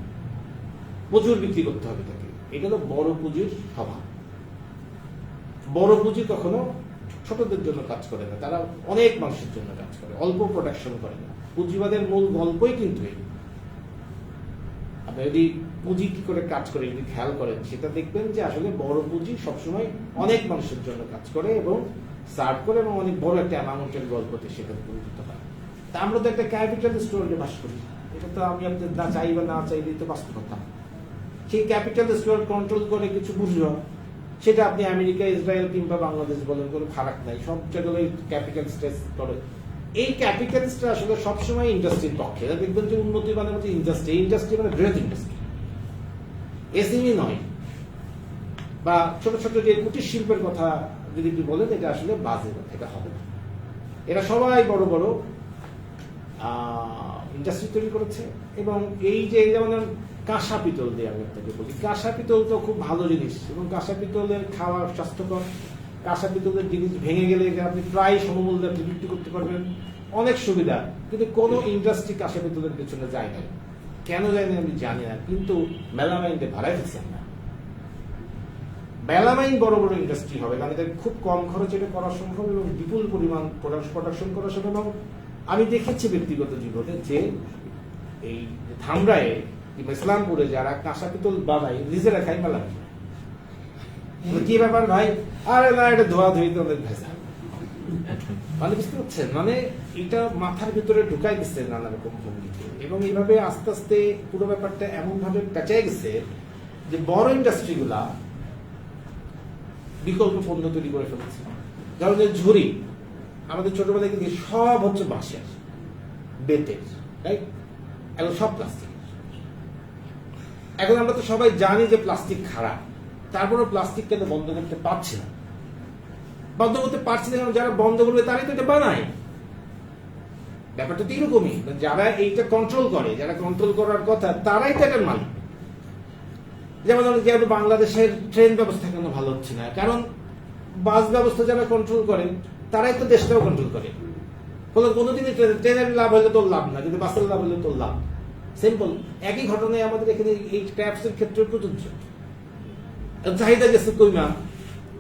S5: প্রচুর বিক্রি করতে হবে তাকে, এটা হলো বড় পুঁজির স্বভাব। বড় পুঁজি কখনো ছোটদের জন্য কাজ করে না, তারা অনেক মানুষের জন্য কাজ করে, অল্প প্রোডাকশন করে না। পুঁজিবাদের মূল গল্পই কিন্তু এই। আপনি যদি পুঁজি কি করে কাজ করে যদি খেয়াল করেন, সেটা দেখবেন যে আসলে বড় পুঁজি সবসময় অনেক মানুষের জন্য কাজ করে এবং সার্ভ করে এবং অনেক বড় একটা অ্যামাউন্টের গল্পতে সেখানে পরিণত হয়। তা আমরা তো একটা ক্যাপিটাল স্টোরে বাস করি, এটা তো আমি আপনার না চাই বা না চাইলেই তো বাস্তবতা। সেই ক্যাপিটাল স্টোর কন্ট্রোল করে কিছু বুঝলো, সেটা আপনি আমেরিকা, ইসরায়েল কিংবা বাংলাদেশ বলেন, কোনো ফারাক নাই, সব জায়গায় ক্যাপিটাল স্টেট করে। এই ক্যাপিটালিস্টরা আসলে সবসময় ইন্ডাস্ট্রির পক্ষে। দেখবেন যে উন্নতি মানে হচ্ছে ইন্ডাস্ট্রি মানে বৃহৎ ইন্ডাস্ট্রি, এসএমই নয়। বা ছোট ছোট যে কুটির শিল্পের কথা যদি বলেন, এটা আসলে বাজে কথা, এটা হবে না। এরা সবাই বড় বড় ইন্ডাস্ট্রি তৈরি করেছে। এবং এই যে যেমন কাঁসা পিতল দিয়ে আমি আপনাকে বলি, কাঁসা পিতল তো খুব ভালো জিনিস এবং কাঁসা পিতলের খাওয়া স্বাস্থ্যকর। কাঁসা পিতলের জিনিস ভেঙে গেলে আপনি প্রায় সমমূল্যে আপনি বিক্রি করতে পারবেন, অনেক সুবিধা। কিন্তু কোন ইন্ডাস্ট্রি কাঁসা পিতলের পেছনে যায় না, কেন যায় না আমি জানি না, কিন্তু মেলামাইনকে ভাড়াই দিচ্ছেন না। মেলামাইন বড় বড় ইন্ডাস্ট্রি হবে, কারণ এদের খুব কম খরচে এটা করা সম্ভব এবং বিপুল পরিমাণ প্রোডাকশন করা সম্ভব। এবং আমি দেখেছি ব্যক্তিগত জীবনে যে এই ধামরায় কিংবা ইসলামপুরে যারা কাঁসা পিতল বানায় নিজেরা খাই মেলামাইন। কি ব্যাপার ভাই? আরে না, এটা ধোয়া ধুইতে অনেক ভেজা। মানে বুঝতে পারছেন, মানে এটা মাথার ভিতরে ঢুকাই দিচ্ছে নানা রকম ভঙ্গিতে। এবং এইভাবে আস্তে আস্তে পুরো ব্যাপারটা এমন ভাবে পেঁচাই গেছে যে বড় ইন্ডাস্ট্রি গুলা বিকল্প পণ্য তৈরি করে ফেলছে। যেমন ঝুড়ি, আমাদের ছোটবেলায় কিন্তু সব হচ্ছে বাঁশের, বেতের, রাইট? এখন সব প্লাস্টিক। এখন আমরা তো সবাই জানি যে প্লাস্টিক খারাপ, তারপরে প্লাস্টিক কেন বন্ধ করতে পারছি না? বন্ধ করতে পারছি না কারণ যারা বন্ধ করবে তারাই তো এটা বানায়। ব্যাপারটা তো এরকমই, যারা এইটা কন্ট্রোল করে, যারা কন্ট্রোল করার কথা, তারাই তো এটার মালিক। যেমন বাংলাদেশের ট্রেন ব্যবস্থা কেন ভালো হচ্ছে না? কারণ বাস ব্যবস্থা যারা কন্ট্রোল করে তারাই তো দেশটাও কন্ট্রোল করে। কোনোদিনই ট্রেনের লাভ হলে তোর লাভ না, কিন্তু বাসের লাভ হলে তোর লাভ। সিম্পল। একই ঘটনায় আমাদের এখানে এই ক্র্যাপসের ক্ষেত্রে প্রযোজ্য। চাহিদা গেছে কইমা,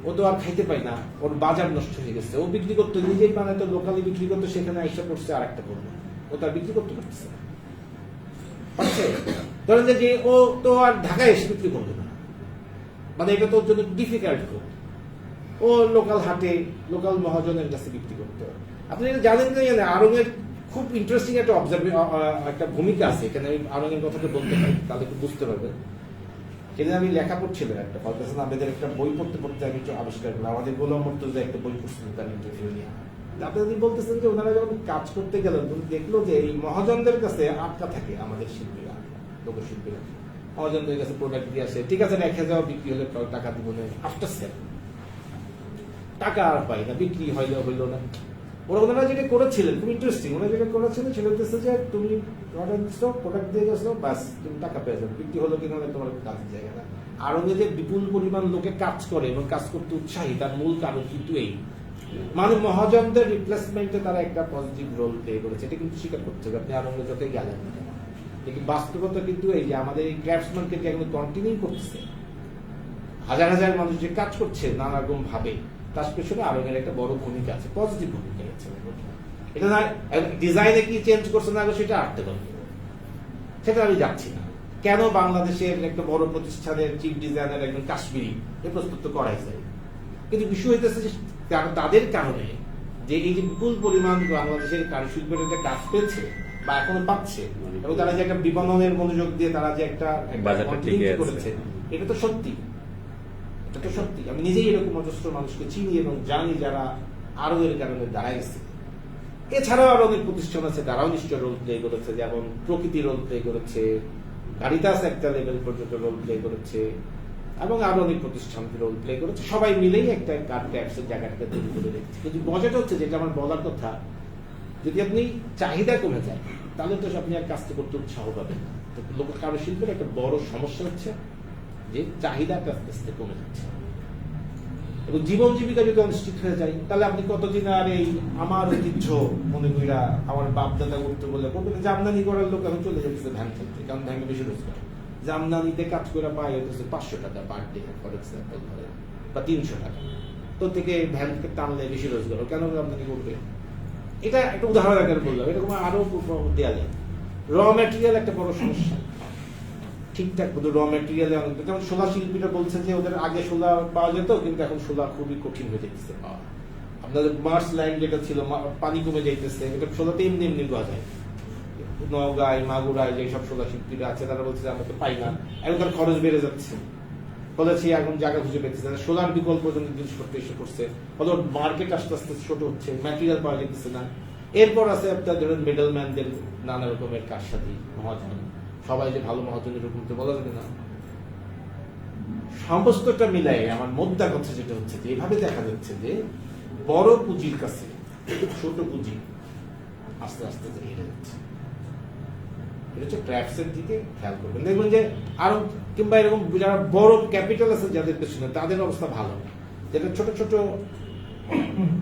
S5: ও তো আর খাইতে পাই না, ওর বাজার নষ্ট হয়ে গেছে, ও বিক্রি করতে নিজেই বানায় তো লোকালি বিক্রি করতে, সেখানে আইসা পড়ছে আর একটা করবো, ও তো আর বিক্রি করতে পারতেছে না। ধরেন যে ও তো আর ঢাকায় এসে বিক্রি করবে না, মানে এটা তোর জন্য ডিফিকাল্ট করবে। ও লোকাল হাটে, লোকাল মহাজনের কাছে বিক্রি করতে হবে। আপনি জানেন না, আরঙের খুব ইন্টারেস্টিং একটা একটা ভূমিকা আছে এখানে। আমি আরঙের কথাটা বলতে পারি, তাহলে একটু বুঝতে পারবেন। সেদিন আমি লেখা পড়ছিলাম একটা ফজল আহমেদের একটা বই পড়তে পড়তে আমি একটু আবিষ্কার করলাম, আমাদের গোলাম মুর্তজা একটা বই পড়ছিলেন তার ইন্টারভিউ নিয়ে। আপনি যদি বলতেছেন যে ওনারা যখন কাজ করতে গেলেন, দেখলো যে এই মহাজনদের কাছে আটকা থাকে আমাদের শিল্পীরা, লোকশিল্পীরা। মহাজনদের কাছে প্রোডাক্ট দিয়ে আসে, ঠিক আছে রেখে যাওয়া, বিক্রি হলে টাকা দিব না, আফটার সেল টাকা আর পাই না, বিক্রি হইলো না। ওনারা যেটা করেছিলেন খুব ইন্টারেস্টিং, ওনারা যেটা করেছিলেন সেটা হচ্ছে যে তুমি অর্ডার দিচ্ছো, প্রোডাক্ট দিয়ে গেছো, বাস তুমি টাকা পেয়ে যাবে, বিক্রি হলো কিনা তোমার কাজের জায়গা না। আর যে বিপুল পরিমাণ লোকে কাজ করে এবং কাজ করতে উৎসাহী, তার মূল কারণ কিন্তু এই, মানে মহাজনদের রিপ্লেসমেন্টে তারা একটা পজিটিভ রোল প্লে করেছে। এটা কিন্তু স্বীকার করতে হবে, আপনি আরঙ্গে যতই গেলেন না। কিন্তু বাস্তবতা কিন্তু এই যে আমাদের এই ক্রাফটসম্যানকে যে এখন কন্টিনিউ করতেছে, হাজার হাজার মানুষ যে কাজ করছে নানা রকম ভাবে, তার পেছনে আরবের একটা বড় ভূমিকা আছে, পজিটিভ ভূমিকা আছে। এটা না ডিজাইনে কি চেঞ্জ করছে না সেটা আটতে পারবে, সেটা আমি যাচ্ছি না। কেন বাংলাদেশের একটা বড় প্রতিষ্ঠানের চিফ ডিজাইনার একজন কাশ্মীরি এ প্রস্তুত তো করাই যায়, কিন্তু বিষয় হইতেছে যে তাদের কারণে যে এই যে বিপুল পরিমাণ বাংলাদেশের কারুশিল্পের একটা কাজ পেয়েছে বা এখনো পাচ্ছে, এবং তারা যে একটা বিপণনের মনোযোগ দিয়ে তারা যে একটা
S6: বাজারটা টিকে আছে।
S5: করেছে, এটা তো সত্যি, এটা তো সত্যি। আমি নিজেই এরকম অজস্র মানুষকে চিনি এবং জানি যারা আরো এর কারণে দাঁড়াইছে। এছাড়াও আরো অনেক প্রতিষ্ঠান আছে তারাও নিশ্চয় রোল প্লে করেছে, যেমন প্রকৃতি রোল প্লে করেছে, কারিতাস একটা লেভেল পর্যন্ত রোল প্লে করেছে, এবং আরো অনেক প্রতিষ্ঠান রোল প্লে করেছে। সবাই মিলেই একটা ট্যাক্সের জায়গাটাকে তৈরি করে রেখেছে। কিন্তু মজাটা হচ্ছে, যেটা আমার বলার কথা, যদি আপনি চাহিদা কমে যায় তাহলে তো আপনি আর কাজটা করতে উৎসাহ পাবেন না। তো লোক কারুশিল্পের একটা বড় সমস্যা হচ্ছে যে চাহিদাটা আস্তে আস্তে কমে যাচ্ছে, এবং জীবন জীবিকা যদি অনিশ্চিত হয়ে যায় তাহলে আপনি কতদিন আর এই আমার ঐতিহ্য মনে করিয়া আমার বাপ দাদা করতে বলে করবেন। জামদানি করার লোক এখন চলে যাচ্ছে ধ্যান খেলতে, কারণ ধ্যানে বেশি রোজগার। জামদানিতে কাজ করে পায় হচ্ছে 500 টাকা পার ডে ফর এক্সাম্পল ধরে, বা 300 টাকা। তো থেকে ভ্যানকে টানলে বেশি রোজগার, কেন জামদানি করবে? এটা একটা উদাহরণ আকারে বললাম, এরকম আরো দেওয়া যায়। র ম্যাটেরিয়াল একটা বড় সমস্যা, ঠিকঠাক মতো র ম্যাটেরিয়াল। যেমন সোলা শিল্পীরা বলছে যে ওদের আগে সোলা পাওয়া যেত, কিন্তু এখন সোলা খুবই কঠিন হয়ে যাচ্ছে পাওয়া। আপনাদের মার্স লাইন যেটা ছিল, পানি কমে যাইতেছে, এটা সোলাতে এমনি এমনি পাওয়া যায়। নওগাঁয়, মাগুরায় যেসব সোলা শিল্পীরা আছে তারা বলছে যে আমরা তো পাই না, এখন তার খরচ বেড়ে যাচ্ছে, বলেছি এখন জায়গা খুঁজে পেতেছে না, সোলার বিকল্প জিনিসপত্র এসে করছে, ফলে মার্কেট আস্তে আস্তে ছোট হচ্ছে, ম্যাটেরিয়াল পাওয়া যেতেছে না। এরপর আছে আপনার ধরেন মিডল ম্যানদের নানা রকমের কারসাজি, মহাজন, সবাই যে ভালো মহাজনের রকম তো বলা যাবে না। সমস্তটা মিলাই আমার মোদ্দা কথা যেটা হচ্ছে যে এভাবে দেখা যাচ্ছে যে বড় পুঁজির কাছে ছোট পুঁজি আস্তে আস্তে হেরে যাচ্ছে। এটা হচ্ছে ক্র্যাফটসের দিকে খেয়াল করবেন, দেখবেন যে আরো কিংবা এরকম যারা বড় ক্যাপিটাল আছে যাদের পেছনে, তাদের অবস্থা ভালো। যেটা ছোট ছোট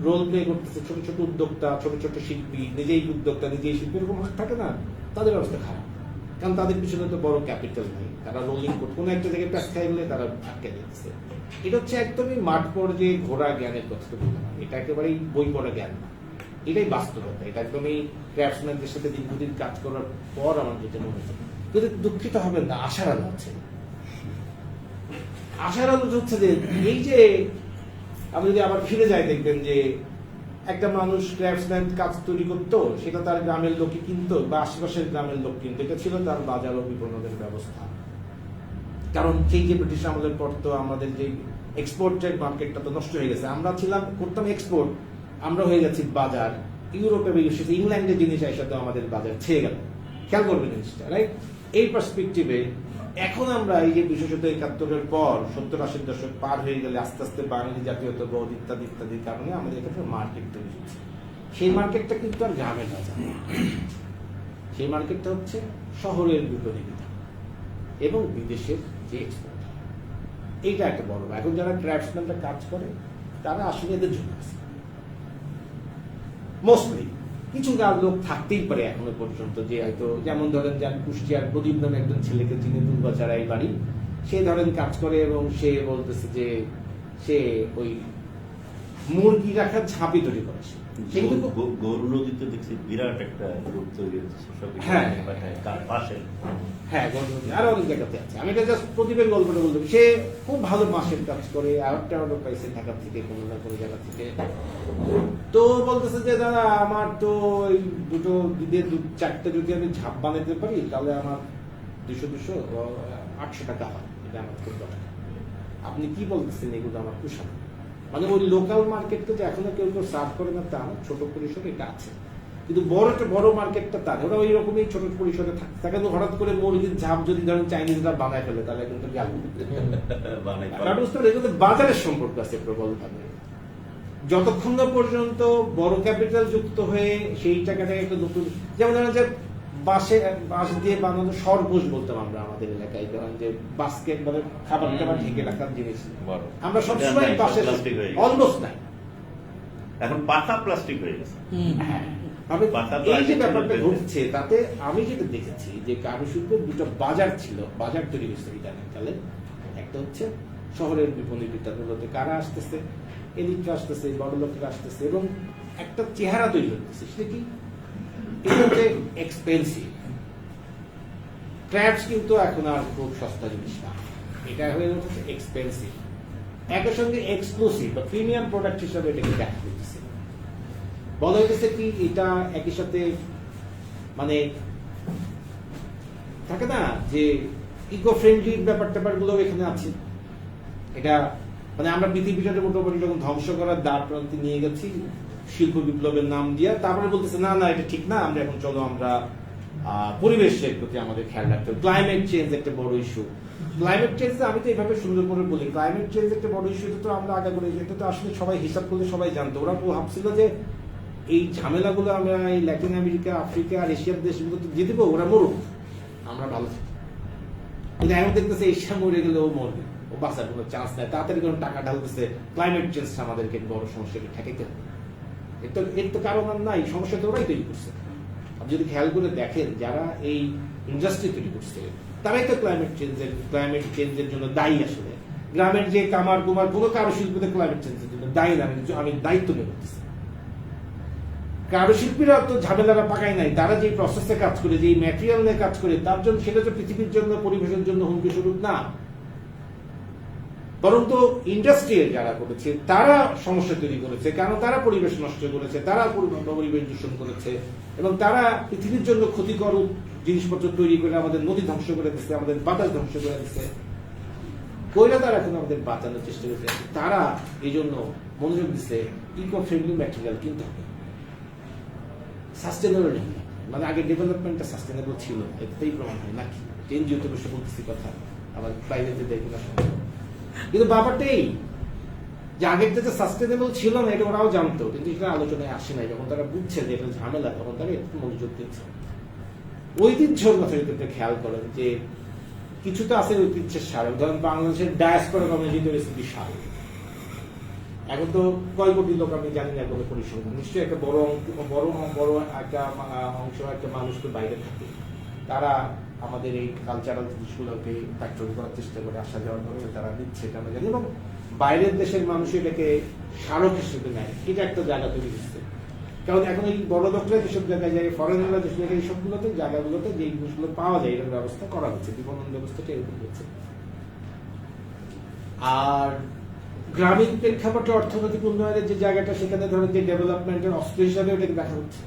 S5: রোল প্লে করতেছে, ছোট ছোট উদ্যোক্তা, ছোট ছোট শিল্পী, নিজেই উদ্যোক্তা, নিজেই শিল্পী, এরকম থাকে না, তাদের অবস্থা খারাপ। কারণ তাদের পিছনে তো বড় ক্যাপিটাল নেই, তারা রোলিং কোড কোনো একটা জায়গায় প্যাস খাই বলে তারা আটকে দিচ্ছে। এটা হচ্ছে একদমই মাঠ পর্যায়ে ঘোড়া জ্ঞানের কথা বললাম, এটা একেবারেই বই পড়া জ্ঞান না, এটাই বাস্তবতা। এটা একদমই ক্রাফটসম্যানদের সাথে দীর্ঘদিন কাজ করার পর আমার যেটা মনে হচ্ছে। কিন্তু দুঃখিত হবেন না, আশার আলো আছে। আশার আলো হচ্ছে যে এই যে আমি যদি আবার ফিরে যাই, দেখবেন যে একটা মানুষ ক্রাফটসম্যান কাজ তৈরি করতো, সেটা তার গ্রামের লোকই কিনতো বা আশেপাশের গ্রামের লোক কিনতো, এটা ছিল তার বাজার ও বিপণনের ব্যবস্থা। কারণ সেই যে ব্রিটিশ আমলের পর তো আমাদের যে এক্সপোর্টের মার্কেটটা তো নষ্ট হয়ে গেছে, আমরা ছিলাম করতাম এক্সপোর্ট, আমরা হয়ে যাচ্ছি বাজার। ইউরোপে বিশেষ ইংল্যান্ডে জিনিস এসে তো আমাদের বাজার ছেয়ে গেল। খেয়াল করবেন জিনিসটা, রাইট? এই পার্সপেক্টিভে এখন আমরা এই যে বিশেষত 71-এর পর 70-80 দশক পার হয়ে গেলে আস্তে আস্তে বাঙালি জাতীয়তাবোধ ইত্যাদি ইত্যাদির কারণে আমাদের এখানে মার্কেট তৈরি হচ্ছে। সেই মার্কেটটা কিন্তু আর গ্রামের বাজার, সেই মার্কেটটা হচ্ছে শহরের বিপণিবিতান এবং বিদেশের যে এক্সপোর্ট। এইটা একটা বড়। এখন যারা ক্রাফটসম্যানরা কাজ করে তারা আসলে এদের জন্য আছে মোস্টলি। কিছু লোক থাকতেই পারে এখনো পর্যন্ত, যে হয়তো যেমন ধরেন যে আমি কুষ্টিয়ার প্রদীপ নামে একজন ছেলেকে চিনি, দুর্গাচারাই বাড়ি, সে ধরেন কাজ করে এবং সে বলতেছে যে সে ওই মুরগি রাখার ঝাঁপি তৈরি করে।
S6: গরু নদীতে দেখছি বিরাট একটা রূপ তৈরি হচ্ছে।
S5: হ্যাঁ
S6: পাশে
S5: হ্যাঁ গরু নদী আরো অনেক জায়গাতে আছে। আমি এটা জাস্ট প্রদীপের গল্পটা বললাম। সে খুব ভালো মাসের কাজ করে, আর একটা অর্ডার পাইছে ঢাকা থেকে, কোনো না কোনো জায়গা থেকে। তো বলতেছে যে দাদা আমার তো ওই দুটো দিদের 4টে যদি আমি ঝাঁপ বানাতে পারি তাহলে আমার 200-800 টাকা হয়, এটা আমার খুব দরকার। আপনি কি বলতেছেন এগুলো আমার কুশাল? মানে ওই লোকাল মার্কেটকে যে এখনো কেউ কেউ সার্ভ করে না তা না, ছোট পরিসরে এটা আছে, কিন্তু বড় মার্কেটটা তার ওরা ওই রকমই ছোট পরিসরে থাকে। হঠাৎ করে মুরগির ঝাঁপ যদি ধরেন চাইনিজরা বানায় ফেলে তাহলে কিন্তু বাজারের সম্পর্ক আছে প্রবল ভাবে। যতক্ষণ না পর্যন্ত বড় ক্যাপিটাল যুক্ত হয়ে সেই টাকাটাকে একটা নতুন, যেমন ধরেন যে বাঁশ দিয়ে বানানো সরবুজ বলতাম আমরা আমাদের এলাকায়, ধরেন যে বাঁশকে একবারে খাবার টাবার ঢেকে রাখার জিনিস আমরা সবসময় বাঁশের অলমোস্ট নাই,
S6: এখন পাতা প্লাস্টিক হয়ে গেছে।
S5: এই যে ব্যাপারটা ঘটছে তাতে আমি যেটা দেখেছি যে কারুশিল্পের দুটো বাজার ছিল, বাজার তৈরি হয়েছে ইদানিংকালে। একটা হচ্ছে শহরের বিপণী বিতানগুলোতে কারা আসতেছে, এলিটরা আসতেছে, বড় লোকেরা আসতেছে, এবং একটা চেহারা তৈরি হতেছে। সেটা কি? এটা হচ্ছে এক্সপেন্সিভ। ক্র্যাবস কিন্তু এখন আর খুব সস্তা জিনিস না, এটা হয়ে উঠেছে এক্সপেন্সিভ। একই সঙ্গে এক্সক্লুসিভ বা প্রিমিয়াম প্রোডাক্ট হিসাবে এটাকে দেখা হইতেছে। বলা হইতেছে কি এটা একই সাথে মানে থাকে না যে ইকো ফ্রেন্ডলি ব্যাপার গুলো এখানে আছে। এটা মানে আমরা পৃথিবীটাকে মোটামুটি যখন ধ্বংস করার দ্বার প্রান্তে নিয়ে গেছি শিল্প বিপ্লবের নাম দিয়ে, তারপরে বলতেছে না না এটা ঠিক না, আমরা এখন চলো আমরা পরিবেশের প্রতি আমাদের খেয়াল রাখতে হবে। ক্লাইমেট চেঞ্জ একটা বড় ইস্যু। ক্লাইমেট চেঞ্জ আমি তো এইভাবে সুন্দর করে বলি, ক্লাইমেট চেঞ্জ একটা বড় ইস্যু, তো আমরা আগে করে এটা তো আসলে সবাই হিসাব করলে সবাই জানতো। ওরা ভাবছিল যে এই ঝামেলাগুলো আমরা এই ল্যাটিন আমেরিকা, আফ্রিকা আর এশিয়ার দেশগুলো তো দিয়ে দেবো, ওরা মরুক, আমরা ভালো থাকি। কিন্তু এখন দেখতেছে এশিয়া মরে গেলে ও মরবে, ও বাঁচার কোনো চান্স নাই, তাড়াতাড়ি কোনো টাকা ঢালতেছে ক্লাইমেট চেঞ্জ আমাদেরকে বড় সমস্যাকে ঠেকাইতে হবে। এর তো কারণ আর নাই, সমস্যা তো ওরাই তৈরি করছে। আপনি যদি খেয়াল করে দেখেন যারা এই ইন্ডাস্ট্রি তৈরি করছে তারাই তো ক্লাইমেট চেঞ্জের জন্য দায়ী। আসলে গ্রামের যে কামার কুমার কোনো কারুশিল্পীতে ক্লাইমেট চেঞ্জের জন্য দায়ী না, আমি দায়িত্ব নিয়ে করতেছি। কারুশিল্পীরা তো ঝামেলারা পাকায় নাই, তারা যে প্রসেসে কাজ করে, যে ম্যাটেরিয়াল নিয়ে কাজ করে, তার জন্য সেটা তো পৃথিবীর জন্য, পরিবেশের জন্য হুমকি স্বরূপ না। বরং তো ইন্ডাস্ট্রি যারা করেছে তারা সমস্যা তৈরি করেছে, কারণ তারা পরিবেশ নষ্ট করেছে, তারা পরিবেশ দূষণ করেছে, এবং তারা পৃথিবীর জন্য ক্ষতিকর জিনিসপত্র তৈরি করে আমাদের নদী ধ্বংস করে দিচ্ছে, আমাদের বাতাস ধ্বংস করে দিচ্ছে। কইরা তারা এখন আমাদের বাঁচানোর চেষ্টা করছে। তারা এই জন্য মনোযোগ দিচ্ছে ইকো ফ্রেন্ডলি ম্যাটেরিয়াল কিনতে হবে, সাস্টেনেবল নেই। মানে আগে ডেভেলপমেন্টটা সাস্টেনেবল ছিল, এতেই প্রমাণ হয় নাকি? এনজিও তো বসে বলতেছি কথা, আবার বাইরেতে দেখে না সম্ভব। কিন্তু ব্যাপারটাই যে আগের যে সাস্টেনেবল ছিল না এটা ওরাও জানতো, কিন্তু এটা আলোচনায় আসে নাই। যখন তারা বুঝছে যে এটা ঝামেলা, তখন তারা একটু মনোযোগ দিচ্ছে। ঐতিহ্যের কথা যদি আপনি খেয়াল করেন যে কিছু তো আছে ঐতিহ্যের সার। ধরেন বাংলাদেশের ডায়াসপোরা কমিউনিটি রয়েছে বিশাল, এখন তো কয় কোটি লোক আমি জানি না কোনো পরিসংখ্যান, নিশ্চয়ই একটা বড় একটা অংশ, একটা মানুষ তো বাইরে থাকে, তারা আমাদের এই কালচারাল জিনিসগুলোকে ফ্যাক্টরি করার চেষ্টা করে, আসা যাওয়ার করছে, তারা দিচ্ছে এটা আমরা জানি, এবং বাইরের দেশের মানুষ এটাকে স্মারক হিসেবে নেয়। এটা একটা জায়গা তৈরি হচ্ছে, কারণ এখন এই বড় লোকরা যেসব জায়গায় যায়, ফরেনাররা যেসব জায়গায়, এই সবগুলোতে জায়গাগুলোতে যে জিনিসগুলো পাওয়া যায় এরকম ব্যবস্থা করা হচ্ছে, বিপণন ব্যবস্থাটা এরকম হচ্ছে। আর গ্রামীণ প্রেক্ষাপটে অর্থনৈতিক উন্নয়নের যে জায়গাটা, সেখানে ধরেন যে ডেভেলপমেন্টের অস্ত্র হিসাবে এটাকে দেখা হচ্ছে,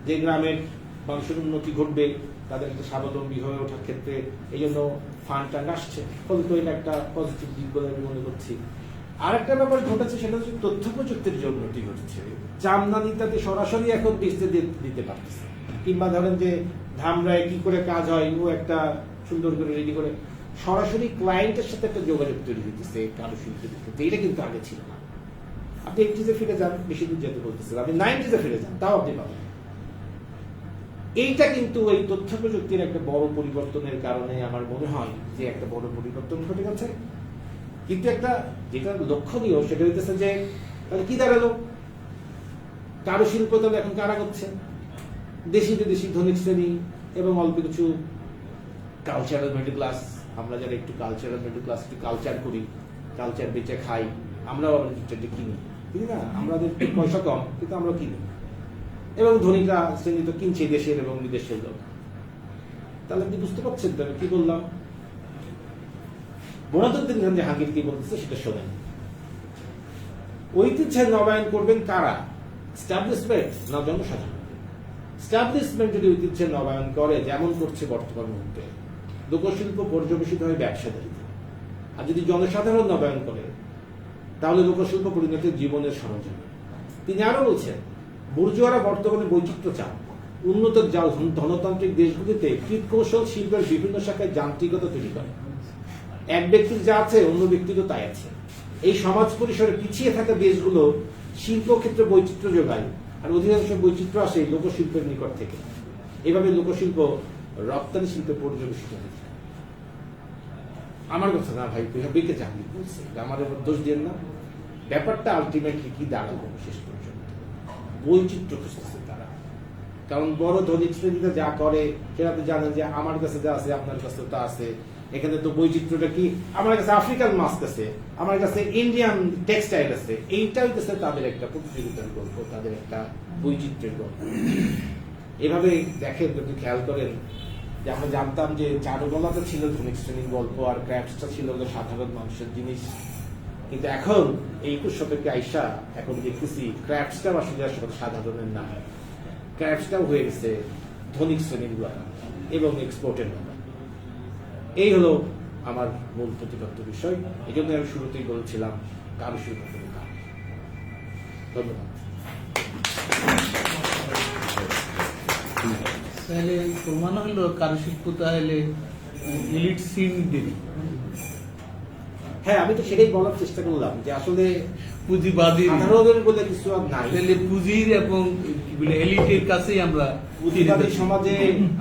S5: যে গ্রামের মানুষের উন্নতি ঘটবে, তাদের একটা স্বাবলম্বী হয়ে ওঠার ক্ষেত্রে এই জন্য ফান্ড আসছে, ফলে তো এটা একটা পজিটিভ দিক বলে আমি মনে করছি। আর একটা ব্যাপার ঘটেছে, সেটা হচ্ছে তথ্য প্রযুক্তির যে উন্নতি ঘটছে, জামদানি তাতে সরাসরি এখন বেচতে দিতে পারতেছে, কিংবা ধরেন যে ধামরায় কি করে কাজ হয় ও একটা সুন্দর করে রেডি করে সরাসরি ক্লায়েন্টের সাথে একটা যোগাযোগ তৈরি হইতেছে কারুশিল্পের ক্ষেত্রে। এটা কিন্তু আগে ছিল না। আপনি 80s ফিরে যান, বেশি দূর যেতে বলতেছেন, আপনি 90s ফিরে যান, তাও আপনি পাবেন। এইটা কিন্তু এই তথ্য প্রযুক্তির একটা বড় পরিবর্তনের কারণে আমার মনে হয় যে একটা বড় পরিবর্তন ঘটে গেছে। কিন্তু একটা যেটা লক্ষণীয় সেটা হইতেছে যে তাহলে কি দাঁড়ালো, কারুশিল্প তাহলে এখন কারা করছে? দেশি বিদেশি ধনিক শ্রেণী এবং অল্প কিছু কালচারাল মিডল ক্লাস। আমরা যারা একটু কালচারাল মিডল ক্লাস, একটু কালচার করি, কালচার বেচে খাই, আমরাও কিনি না, আমাদের পয়সা কম কিন্তু আমরা কিনি, এবং ধনীরা শ্রেণী তো কিনছে দেশের এবং বিদেশের লোক। তাহলে আপনি বুঝতে পারছেন তো কি বললাম? বোনাতুদ্দিন খান জাহাঙ্গীর কি বলতেছে সেটা শোনেন। ঐতিহ্যের নবায়ন করবেন কারা? এস্টাবলিশমেন্ট না জনসাধারণ? এস্টাবলিশমেন্ট যদি ঐতিহ্যের নবায়ন করে, যেমন করছে বর্তমান মুহূর্তে, লোকশিল্প পর্যবেসিত হয় ব্যবসাদারিতে। আর যদি জনসাধারণ নবায়ন করে, তাহলে লোকশিল্প পরিণত জীবনের সরঞ্জাম। তিনি আরো বলছেন, বুর্জোয়ারা বর্তমানে বৈচিত্র্য চান। উন্নত ধনতান্ত্রিক দেশগুলিতে কীটকৌশল শিল্পের বিভিন্ন শাখায় যান্ত্রিকতা তৈরি করে। এক ব্যক্তির যা আছে অন্য ব্যক্তিরও তাই আছে। এই সমাজ পরিসরে পিছিয়ে থাকা দেশগুলো শিল্প ক্ষেত্রে বৈচিত্র্য যোগায়, আর অধিকাংশ বৈচিত্র্য আসে লোকশিল্পের নিকট থেকে। এভাবে লোকশিল্প রপ্তানি শিল্পে পর্যবেসিত হয়েছে। আমার কথা না ভাই, বেঁকে চাকরি বলছে, আমার দোষ দিয়ে না। ব্যাপারটা আলটিমেটলি কি দাঁড়াবো শেষ পর্যন্ত? বৈচিত্র্য খুঁজতেছে তারা, কারণ বড় ধনী শ্রেণীরা যা করে সেটা তো জানেন যে আমার কাছে যা আছে আপনার কাছে তা আছে, এখানে তো বৈচিত্র্যটা কি, আমার কাছে আফ্রিকান মাস্ক আছে, আমার কাছে ইন্ডিয়ান টেক্সটাইল আছে, এইটা হইতেছে তাদের একটা প্রতিযোগিতার গল্প, তাদের একটা বৈচিত্র্যের গল্প। এভাবে দেখেন, যদি খেয়াল করেন যে আমরা জানতাম যে চারুকলাতে ছিল ধনিক শ্রেণীর গল্প আর ক্রাফটসটা ছিল হলো সাধারণ মানুষের জিনিস, কিন্তু এখন এই 21 শতকে আইসা এখন দেখতেছি ক্রাফটসটাও আসলে সাধারণের না, ক্রাফটসটাও হয়ে গেছে ধনিক শ্রেণীর ব্যাপার এবং এক্সপোর্টের ব্যাপার। এই হলো আমার মূল প্রতিপাদ্য বিষয়। এই জন্য আমি শুরুতেই বলেছিলাম কারুশিল্প। ধন্যবাদ।
S7: তাহলে প্রমাণ হলো কারুশিল্প তাহলে এলিট সিন দেবে।
S5: হ্যাঁ, আমি তো সেটাই বলার চেষ্টা করলাম যে আসলে
S7: পুঁজিবাদী
S5: সাধারণের বলে কিছু আর নাই।
S7: তাহলে পুঁজির এবং কি বলে এলিটের কাছেই আমরা
S5: পুঁজিবাদী সমাজে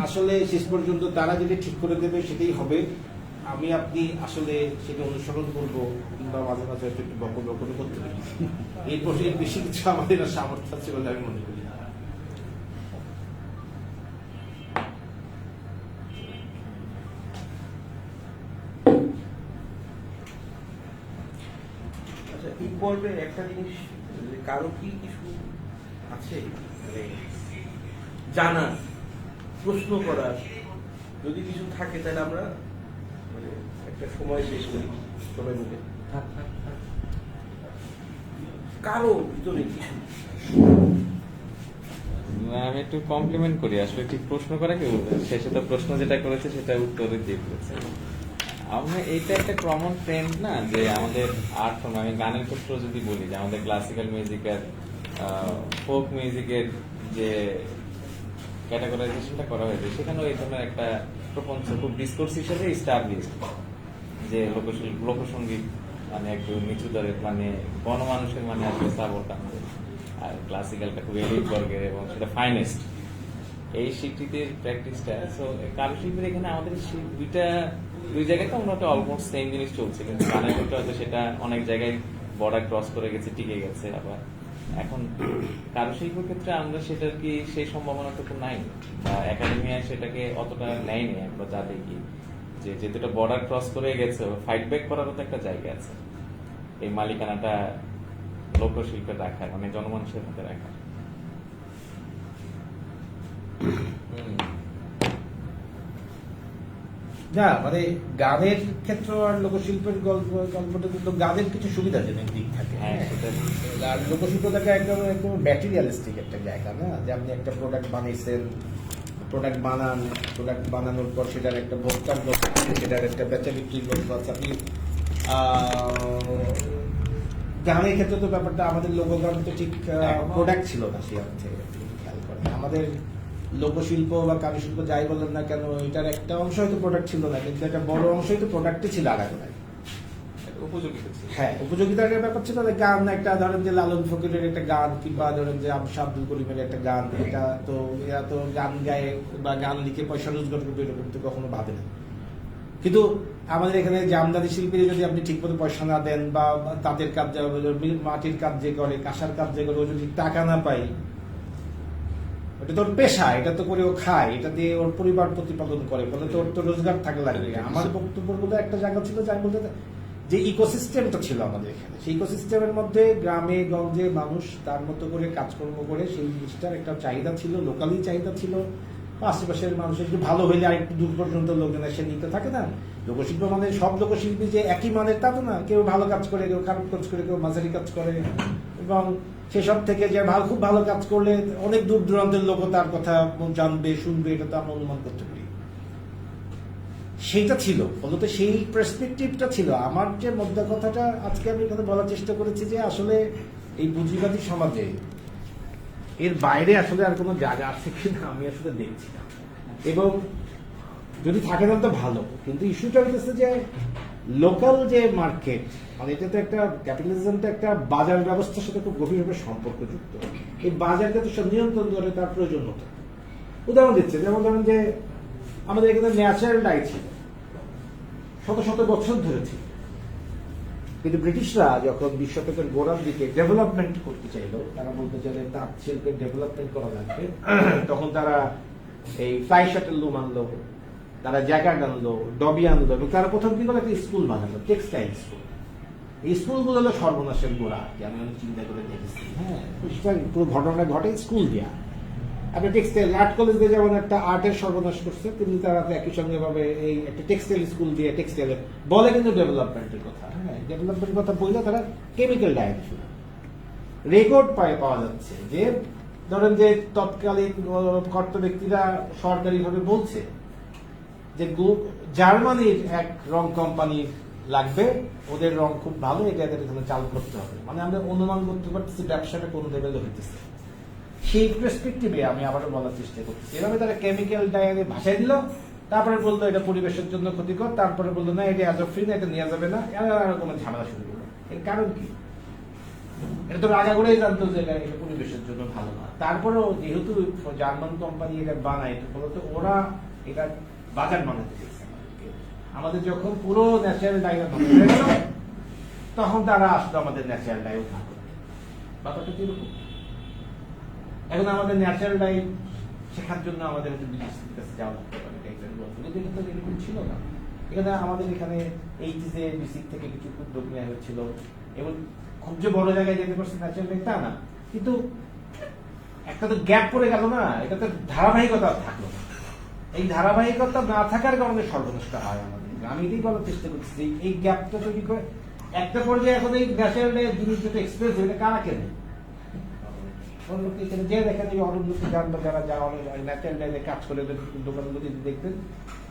S5: আসলে শেষ পর্যন্ত তারা যেটা ঠিক করে দেবে সেটাই হবে। আমি আপনি আসলে সেটা অনুসরণ করবো কিংবা মাঝে মাঝে একটু বকর বকর করতে পারি, এরপর এর বেশি কিছু আমাদের আর সামর্থ্য আছে বলে আমি মনে করি না।
S1: আচ্ছা, এই পর্বে একটা জিনিস, যে কারো কি কিছু আছে মানে জানার, প্রশ্ন করার, যদি কিছু থাকে তাহলে আমরা মানে একটা সময় শেষ করি সবাই মিলে। কারো ভিতরে কিছু
S8: আমি একটু কমপ্লিমেন্ট করি, আসলে ঠিক প্রশ্ন করা কেউ শেষে তো প্রশ্ন যেটা করেছে সেটা উত্তরে দিয়ে ফেলেছে। আমরা এইটা একটা কমন ট্রেন্ড না, যে আমাদের আর্ট ফর্ম, আমি গানের ক্ষেত্রে যদি বলি যে আমাদের ক্লাসিক্যাল মিউজিক আর ফোক মিউজিকের যে ক্যাটাগরাইজেশনটা করা হয়েছে, সেখানেও এই ধরনের একটা প্রপঞ্চ খুব ডিসকোর্স হিসেবে স্টাবলিশড, যে লোকসঙ্গীত মানে একটু নিচু দরের, মানে গণমানুষের মানে আসলে সাপোর্ট আমাদের, আর ক্লাসিক্যালটা খুব এলিট বর্গের এবং সেটা ফাইনেস্ট, এই স্বীকৃতির প্র্যাকটিসটা। সো কারুশিল্পের এখানে আমাদের দুই জায়গায় তো আমরা অলমোস্ট সেম জিনিস চলছে, কিন্তু গানের ক্ষেত্রে হয়তো সেটা অনেক জায়গায় বর্ডার ক্রস করে গেছে, টিকে গেছে। আবার এখন কারুশিল্পের ক্ষেত্রে আমরা সেটার কি সেই সম্ভাবনাটুকু নাই, বা একাডেমিয়ায় সেটাকে অতটা নেয়নি। আমরা যা দেখি যে যেটা বর্ডার ক্রস করে গেছে, ফাইট ব্যাক করারও তো একটা জায়গা আছে, এই মালিকানাটা লোকশিল্পে রাখার, মানে জনমানুষের হাতে রাখার।
S5: না, মানে গানের ক্ষেত্র আর লোকশিল্পের গল্পটা কিন্তু গানের কিছু সুবিধাজনক দিক থাকে।
S8: হ্যাঁ, সেটা
S5: আর লোকশিল্প থাকে একদম একদম ম্যাটেরিয়ালিস্টিক একটা জায়গা না, যে আপনি একটা প্রোডাক্ট বানাইছেন, প্রোডাক্ট বানানোর পর সেটার একটা ভোক্তার গল্প আছে, সেটার একটা বেচা বিক্রির গল্প আছে। আপনি গানের ক্ষেত্রে তো ব্যাপারটা, আমাদের লোকগান তো ঠিক প্রোডাক্ট ছিল না সেই অর্থে। খেয়াল করেন, আমাদের লোকশিল্প বা কারুশিল্প যাই বলেন না কেন, এটার একটা অংশ হয়তো প্রোডাক্ট ছিল না, কিন্তু একটা বড় অংশই তো প্রোডাক্টই ছিল আলাদা।
S8: উপযোগিতা ছিল।
S5: হ্যাঁ, উপযোগিতার ব্যাপার ছিল। গান একটা ধরেন যে লালন ফকিরের একটা গান, কিংবা ধরেন যে আব্দুল করিমের একটা গান, এটা তো এরা তো গান গায়ে বা গান লিখে পয়সা রোজগার করবে এরকম তো কখনো ভাবে না। কিন্তু আমাদের এখানে যে আমদানি শিল্পীরা যদি আপনি ঠিক মতো পয়সা না দেন, বা তাদের কাজ, মাটির কাজ যে করে, কাঁসার কাজ যে করে, ও যদি টাকা না পাই, ওটা তো ওর পেশা, এটা তো করে ও খায়, এটা দিয়ে ওর পরিবার প্রতিপালন করে, বলে তো ওর তো রোজগার থাকা লাগবে। আমার বক্তব্যগুলো একটা জায়গা ছিল যাই বলতে, যে ইকোসিস্টেমটা ছিল আমাদের এখানে, সেই ইকোসিস্টেমের মধ্যে গ্রামে গঞ্জে মানুষ তার মতো করে কাজকর্ম করে, সেই জিনিসটার একটা চাহিদা ছিল, লোকালি চাহিদা ছিল। আশেপাশের মানুষের একটু ভালো হইলে আর একটু দূর পর্যন্ত লোকজন এসে নিতে থাকে না। লোকশিল্প মানে সব লোকশিল্পী যে একই মানের তা তো না, কেউ ভালো কাজ করে, কেউ খারাপ কাজ করে, কেউ মাঝারি কাজ করে, এবং সেসব থেকে যে খুব ভালো কাজ করলে অনেক দূর দূরান্তের লোক তার কথা জানবে, শুনবে, এটা তো আমরা অনুমান করতে পারি। সেইটা ছিল, ফলত সেই পার্সপেক্টিভটা ছিল। আমার যে মধ্যে কথাটা আজকে আমি এখানে বলার চেষ্টা করেছি, যে আসলে এই পুঁজিবাদী সমাজে এর বাইরে আসলে আর কোনো জায়গা আছে কিনা আমি আসলে দেখছি না, এবং যদি থাকে না তো ভালো। কিন্তু ইস্যুটা হচ্ছে যে লোকাল যে মার্কেট, মানে এটা তো একটা ক্যাপিটালিজমটা একটা বাজার ব্যবস্থার সাথে খুব গভীরভাবে সম্পর্কযুক্ত। এই বাজারকে তো সব নিয়ন্ত্রণ করে তার প্রয়োজন হতো। উদাহরণ দিচ্ছে, যেমন ধরেন যে আমাদের এখানে ন্যাচারাল ডাই ছিল, শত শত বছর ধরে ছিল, কিন্তু ব্রিটিশরা যখন 20 শতকের গোড়ার দিকে ডেভেলপমেন্ট করতে চাইলো, তারা বলতে চাইলে তাঁত শিল্পের ডেভেলপমেন্ট করা লাগবে, তখন তারা এই ফ্লাই শাটল লুম আনলো, তারা জ্যাকার্ড আনলো, ডবি আনলো, এবং তারা প্রথম কি করে একটা স্কুল বানালো, টেক্সটাইল স্কুল। এই স্কুলগুলো হলো সর্বনাশের গোড়া, আমি অনেক চিন্তা করে দেখেছি। হ্যাঁ, পুরো ঘটনা ঘটে স্কুল দেওয়া। আপনি টেক্সটাইল আর্ট কলেজ দিয়ে যেমন একটা আর্টের সর্বনাশ করছে, তেমনি তারা একই সঙ্গে ভাবে এই একটা টেক্সটাইল স্কুল দিয়ে টেক্সটাইল বলে, কিন্তু ডেভেলপমেন্টের কথা। হ্যাঁ, ডেভেলপমেন্টের কথা বললে তারা কেমিক্যাল ডায়েট রেকর্ড পাওয়া যাচ্ছে যে ধরেন যে তৎকালীন কর্তা ব্যক্তিরা সরকারিভাবে বলছে যে জার্মানির এক রং কোম্পানি লাগবে, ওদের রং খুব ভালো, এটা এদের এখানে চালু করতে হবে। মানে আমরা অনুমান করতে পারতেছি ব্যবসাটা কোন লেভেলে হইতেছে। সেই পার্সপেক্টিভে আমি আবারও বলার চেষ্টা করতেছি, এভাবে তারা কেমিক্যাল ডায়ারে ভাসাই দিল, তারপরে বললো এটা পরিবেশের জন্য ক্ষতিকর, তারপরে বললো না এটা এত ফ্রি না, এটা নেওয়া যাবে না, এরকম ঝামেলা শুরু করলো। এর কারণ কি? এটা তো আগাগোড়াই জানতো যে এটা পরিবেশের জন্য ভালো না। তারপরেও যেহেতু জার্মান কোম্পানি এটা বানায়, ফলত ওরা এটা বাজার বানাতে চেয়েছে। আমাদের যখন পুরো ন্যাচারাল ডাই হয়ে গেল, তখন তারা আসলো আমাদের ন্যাচারাল ডাই উদ্ধার করতে। ব্যাপারটা কিরকম? এখন আমাদের ন্যাচারাল ডাই শেখার জন্য আমাদের বিদেশের কাছে যাওয়া লাগতে পারে, কিন্তু এরকম ছিল না। এখানে আমাদের এখানে এইচএসএ বিসিক থেকে কিছু উদ্যোগ নেওয়া হয়েছিল, এবং খুব যে বড় জায়গায় যেতে পারছে ন্যাচারাল ডাই তা না, কিন্তু একটা তো গ্যাপ পড়ে গেল না, এটা তো ধারাবাহিকতা থাকলো না। এই ধারাবাহিকতা না থাকার কারণে সর্বনষ্ট হয় আমাদের। আমি এটাই বলার চেষ্টা করছি, এই গ্যাপটা তৈরি করে একটা পর্যায়ে এখন এই ন্যাচারাল ডাই জিনিস যেটা এক্সপ্রেস এটা কারা কেনে? যে দেখেন এই অরুন্ধতি যান বা যারা ন্যাচারাল ডাইলে কাজ করে দোকানগুলো দেখবেন,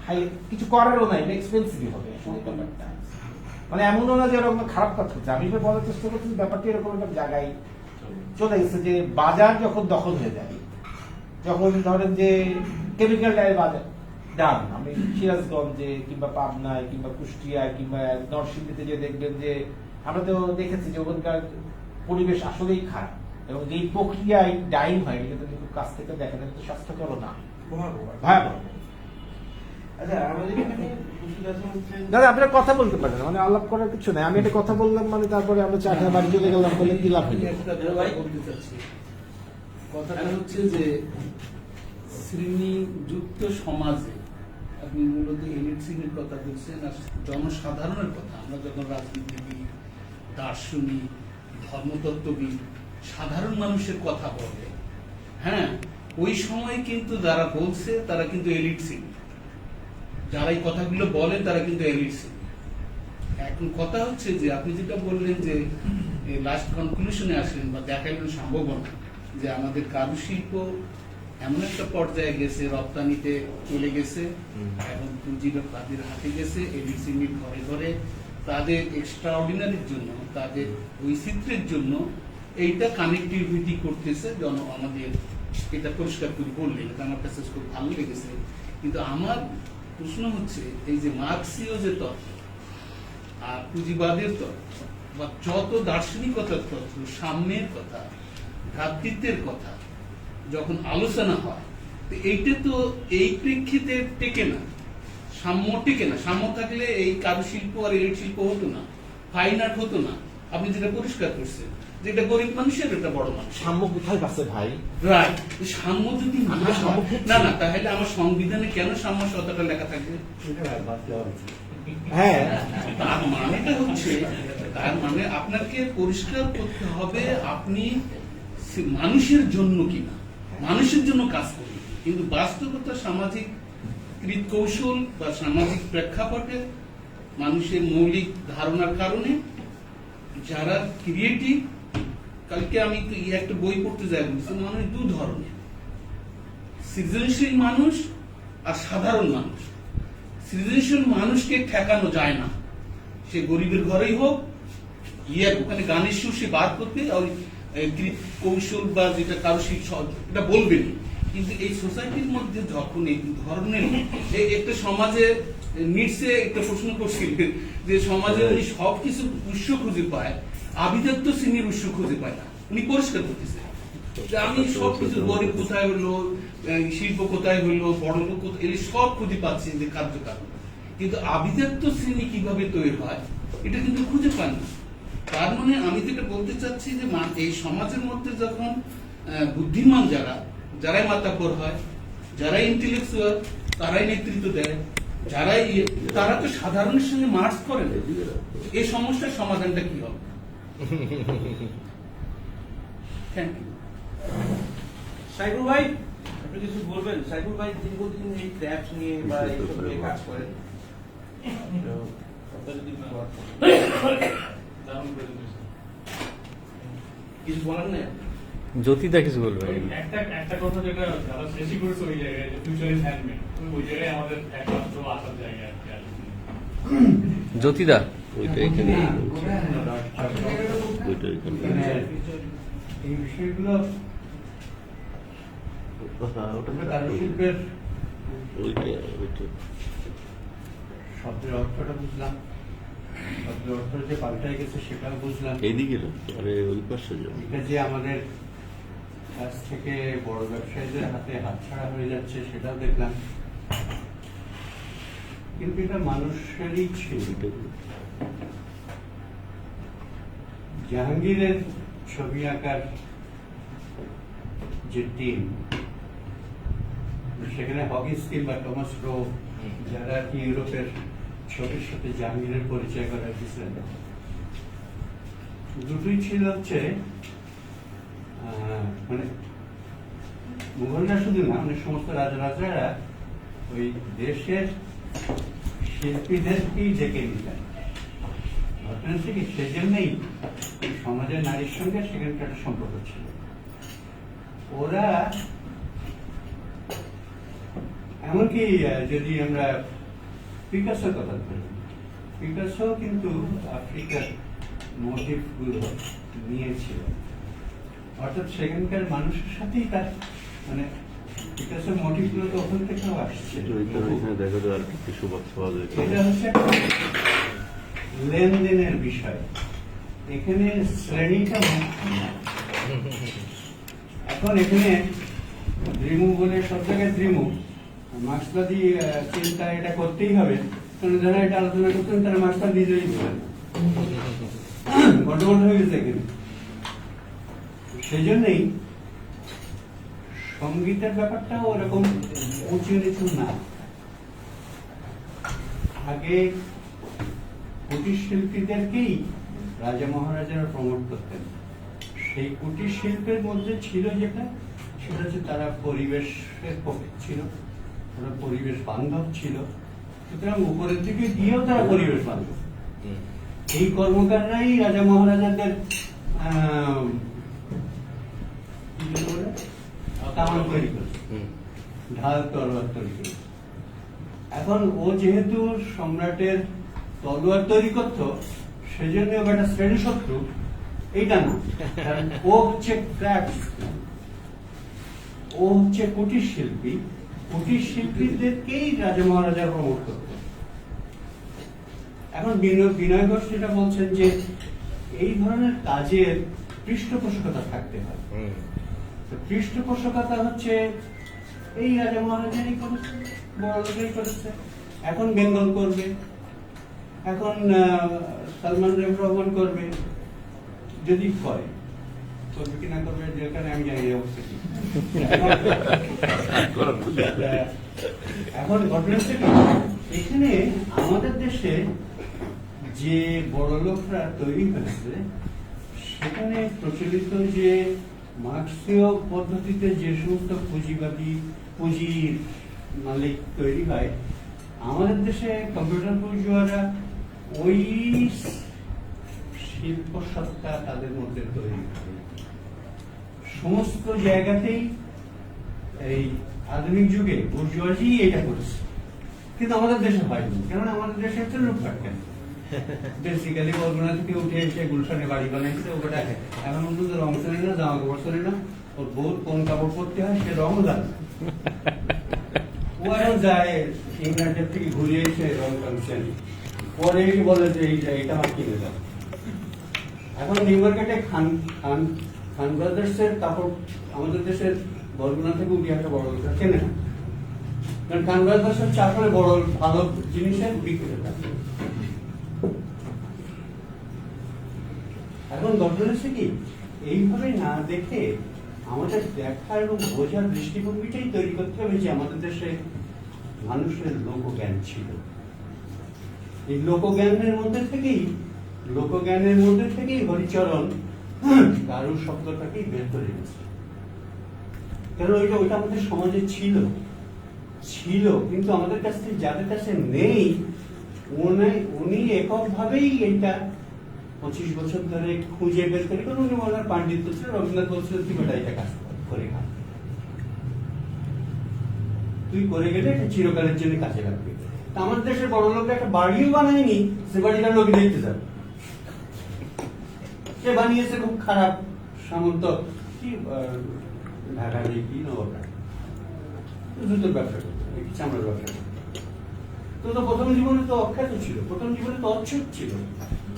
S5: হাই কিছু করারও নাই, এক্সপেন্সিভ হবে ব্যাপারটা। মানে এমনও না যে এরকম খারাপ কাজ করছে। আমি বলার চেষ্টা করছি ব্যাপারটা এরকম একটা জায়গায় চলে গেছে যে বাজার যখন দখল হয়ে যায়, যখন ধরেন যে কেমিক্যাল ডাই বাজার ডান, আমি সিরাজগঞ্জে কিংবা পাবনায় কিংবা কুষ্টিয়ায় কিংবা নরসিংদীতে যে দেখবেন যে আমরা তো দেখেছি যে ওখানকার পরিবেশ আসলেই খারাপ, এবং যেই প্রক্রিয়ায় ডাইং হয় এটা কিন্তু খুব কাছ থেকে দেখেন, এটা তো স্বাস্থ্যকর না, ভয়াবহ।
S1: আচ্ছা, আমাদের এখানে
S5: দাদা আপনারা কথা বলতে পারেন, মানে আলাপ করার কিছু নাই। আমি একটা কথা বললাম, মানে তারপরে আমরা চা খেয়ে বাড়ি চলে গেলাম, বলে কি লাভ হইল?
S7: একটা কথা বলতে চাচ্ছি। কথাটা হচ্ছে যে শ্রেণীযুক্ত সমাজে আপনি মূলত এলিট শ্রেণীর কথা বলছেন, আর জনসাধারণের কথা। আমরা যখন রাজনীতিবিদ, দার্শনিক, ধর্মতত্ত্ববিদ, সাধারণ মানুষের কথা বলে, হ্যাঁ, ওই সময় কিন্তু যারা বলছে তারা কিন্তু এলিট শ্রেণী, যারা এই কথাগুলো বলেন তারা কিন্তু এলিট শ্রেণী। এখন কথা হচ্ছে যে আপনি যেটা বললেন যে লাস্ট কনক্লুশনে আসলেন বা দেখাইলেন সম্ভাবনা যে আমাদের কারুশিল্প এমন একটা পর্যায়ে গেছে, রপ্তানিতে চলে গেছে এবং পুঁজিটা তাদের হাতে গেছে, এলিট শ্রেণীর ঘরে ঘরে তাদের এক্সট্রাঅর্ডিনারির জন্য, তাদের বৈচিত্র্যের জন্য এইটা কানেক্টিভিটি করতেছে আমাদের। এটা পরিষ্কার করে বললেন, এটা আমার কাছে খুব ভালো লেগেছে। কিন্তু আমার প্রশ্ন হচ্ছে এই যে মার্ক্সীয় যে তত্ত্ব আর পুঁজিবাদের তত্ত্ব বা যত দার্শনিকতার তত্ত্ব, সাম্যের কথা, ভ্রাতৃত্বের কথা যখন আলোচনা হয়, তো এইটা তো এই প্রেক্ষিতে টেকে না, সাম্য টেকে না। সাম্য থাকলে এই কারুশিল্প আর এলিট শিল্প হতো না, ফাইন আর্ট হতো না। আপনি যেটা পরিষ্কার করছেন, যেটা গরিব মানুষের, এটা বড় মানুষ।
S5: সাম্য কোথায় আছে ভাই?
S7: রাইট, সাম্য যদি না না, তাহলে আমার সংবিধানে কেন সাম্য শব্দটা লেখা থাকবে?
S5: হ্যাঁ,
S7: তার মানেটা হচ্ছে, তার মানে আপনাকে পরিষ্কার করতে হবে আপনি মানুষের জন্য কিনা, মানুষের জন্য কাজ করবেন। কিন্তু বাস্তবতা সামাজিক কৌশল বা সামাজিক প্রেক্ষাপটে মানুষের মৌলিক ধারণার কারণে যারা ক্রিয়েটিভ, কালকে আমি একটা বই পড়তে যাই বলছি, মানুষ দু ধরনের, সৃজনশীল মানুষ আর সাধারণ মানুষ। সৃজনশীল মানুষকে ঠেকানো যায় না, সে গরিবের ঘরেই হোক, ওখানে গানের সুর সে বার করতে কৌশল বা যেটা কারুশিল্প এটা বলবেন। কিন্তু এই সোসাইটির মধ্যে যখন এই ধরনের একটা সমাজে নিটসে একটা প্রশ্ন করছিলেন যে সমাজে উনি সবকিছু উৎস খুঁজে পায়, আভিজাত্য শ্রেণীর উৎস খুঁজে পায় না। উনি পরিষ্কার করতেছে যে আমি সবকিছু, গরিব কোথায় হলো, শিল্প কোথায় হলো, বড় লোক কোথায়, এই সব খুঁজে পাচ্ছি যে কার্যকারণ। কিন্তু আভিজাত্য শ্রেণী কিভাবে তৈরি হয় এটা কিন্তু খুঁজে পান না। তার মানে আমি যেটা বলতে চাচ্ছি যে এই সমাজের মধ্যে যখন বুদ্ধিমান যারাই মাতাব্বর হয়, যারা ইন্টেলেকচুয়াল, তারাই নেতৃত্ব দেয়, তারা তো সাধারণের সঙ্গে মার্চ করে না। এই সমস্যার সমাধানটা কি হবে? Thank you.
S1: সাইকুল ভাই, আপনি কিছু বলবেন? সাইকুল ভাই দীর্ঘদিন এই ট্যাপস নিয়ে বা এইসব নিয়ে কাজ করেন, তো আপনার যদি কিছু বলার নেই?
S9: জ্যোতিদা কিছু বলবে?
S3: একটা কথা যেটা যারা বেশি করেছে ওই জায়গায়, যে ফিউচার ইজ হ্যান্ডমেড, ওই জায়গায় আমাদের একমাত্র আসার জায়গা আর কি।
S9: জ্যোতিদা
S6: ওইটা এখানে ওইটা এখানে
S10: এই বিষয়গুলো কারুশিল্পের
S6: ওইটা ওইটা
S10: শব্দের অর্থটা বুঝলাম, শব্দের অর্থ যে পাল্টাই গেছে সেটাও বুঝলাম।
S6: এইদিকে না, আরে ওই পাশে যাও।
S10: এটা যে আমাদের কাছ থেকে বড় ব্যবসায়ীদের হাতে হাতছাড়া হয়ে যাচ্ছে সেটাও দেখলাম, কিন্তু এটা মানুষেরই ছিল। জাহাঙ্গীরের ছবি আঁকার যে টিম, সেখানে হকিন্স বা টমাস রো, যারা কি ইউরোপের ছবির সাথে জাহাঙ্গীরের পরিচয় করা দিয়েছিলেন, দুটোই ছিল হচ্ছে মানে মুঘলরা শুধু না, মানে সমস্ত রাজরাজারা ওই দেশের শিল্পীদেরকেই ডেকে নিতেন। ঘটনা হচ্ছে কি, সেজন্যই সমাজের নারীর সঙ্গে সেখানকার একটা সম্পর্ক ছিল। ওরা এমনকি যদি আমরা পিকাসোর কথা বলি, পিকাসো কিন্তু আফ্রিকার মোটিভ গুলো নিয়েছিল, অর্থাৎ সেখানকার মানুষের সাথেই তার মানে পিকাসোর মোটিভ গুলো তো ওখান থেকেও আসছে।
S6: এখানে দেখা যায় আর কিছু বক্স পাওয়া যায়।
S10: এটা হচ্ছে একটা লেনদেনের বিষয়, এখানে শ্রেণীটা মুখ্য না। এখন এখানে দ্রিমু বলে সব জায়গায় দ্রিমু, মার্ক্সবাদী চিন্তা এটা করতেই হবে, কারণ যারা এটা আলোচনা করতেন তারা মার্ক্সবাদ নিজেই বলেন গন্ডগোল হয়ে গেছে এখানে। সেই জন্যই সঙ্গীতের ব্যাপারটাও ওরকম উঁচু নিচু না। আগে কুটির শিল্পীদেরকেই রাজা মহারাজারা প্রমোট করতেন। সেই কুটির শিল্পের মধ্যে ছিল যেটা, সেটা হচ্ছে তারা পরিবেশের পক্ষে ছিল, ওরা পরিবেশ বান্ধব ছিল, সুতরাং উপরের দিকে গিয়েও তারা পরিবেশ বান্ধব। এই কর্মকাররাই রাজা মহারাজাদের কামান তৈরি করেছে, ঢাল তলোয়ার তৈরি করেছে। এখন ও যেহেতু সম্রাটের তলোয়ার তৈরি করতো, সেজন্য ও একটা শ্রেণী শত্রু এইটা না, কারণ ও হচ্ছে ক্রাফটসম্যান, ও হচ্ছে কুটির শিল্পী। কুটির শিল্পীদেরকেই রাজা মহারাজা প্রমোট করত। এখন বিনয় ঘোষ যেটা বলছেন যে এই ধরনের কাজের পৃষ্ঠপোষকতা থাকতে হয়। পৃষ্ঠপোষকতা হচ্ছে এই রাজা মহারাজারই করেছে, বড় লোকেরই করেছে। এখন বেঙ্গল করবে, এখন সালমান রহমান করবে, যদি করে করবে কি না করবে যেখানে আমি জানি অবস্থা কি। এখন ঘটনা হচ্ছে এখানে আমাদের দেশে যে বড় লোকরা তৈরি হয়েছে, সেখানে প্রচলিত যে মার্ক্সীয় পদ্ধতিতে যে সমস্ত পুঁজিবাদী পুঁজির মালিক তৈরি হয়, আমাদের দেশে কম্পিউটার বুর্জোয়ারা ওই শিল্প সত্তা তাদের মধ্যে তৈরি করে। সমস্ত জায়গাতেই এই আধুনিক যুগে বুর্জোয়াজি এটা করেছে, কিন্তু আমাদের দেশে হয়নি। কেননা আমাদের দেশে হচ্ছে লুটপাট। কেন বেসিক্যালি বরগুনা থেকে উঠে এসে গুলশানে বাড়ি বানাইছে, ওটা এখন অন্তত রং চলে না, জামা কাপড় চলে না, ওর বউ কোন কাপড় পরতে হয় সে রঙও জানে। ও আরো যায় ইংল্যান্ডের থেকে ঘুরে এসে রং কালছেন, পরে এসে বলে যে এইটা আমার কিনে দাও। এখন নিউ মার্কেটে খান ব্রাদার্স এর কাপড় আমাদের দেশের বরগুনা থেকে উঠে আসা বড় লোকরা কেনে না, কারণ খান ব্রাদার্স হচ্ছে আসলে বড় ভালো জিনিসের বিক্রেতা। এখন ঘটনা হচ্ছে কি, এইভাবে না দেখে আমাদের দেখা এবং বোঝার দৃষ্টিভঙ্গিটাই তৈরি করতে হবে যে আমাদের দেশে মানুষের লোকজ্ঞান ছিল। এই লোকজ্ঞানের মধ্যে থেকেই হরিচরণ কারু শব্দটাকেই বের করে গেছে। কারণ ওইটা আমাদের সমাজে ছিল কিন্তু আমাদের কাছে যাদের কাছে নেই, উনি এককভাবেই এটা 25 বছর ধরে খুঁজে বের করে, কারণ উনি ওনার পাণ্ডিত্য ছিল। রবীন্দ্রনাথ বলছিল তুই বেটা এটা কাজ করে খা, তুই করে গেলে এটা চিরকালের জন্য কাজে লাগবে। তা আমাদের দেশের বড় লোকরা একটা বাড়িও বানায়নি, সে বাড়িটা লোক দেখতে যাবে। সে বানিয়েছে খুব খারাপ সামন্ত কি ঢাকা দিয়ে কি নবটা জুতোর ব্যবসা করতো, চামড়ার ব্যবসা করতো। তো প্রথম জীবনে তো অখ্যাত ছিল, প্রথম জীবনে তো অচ্ছুত ছিল।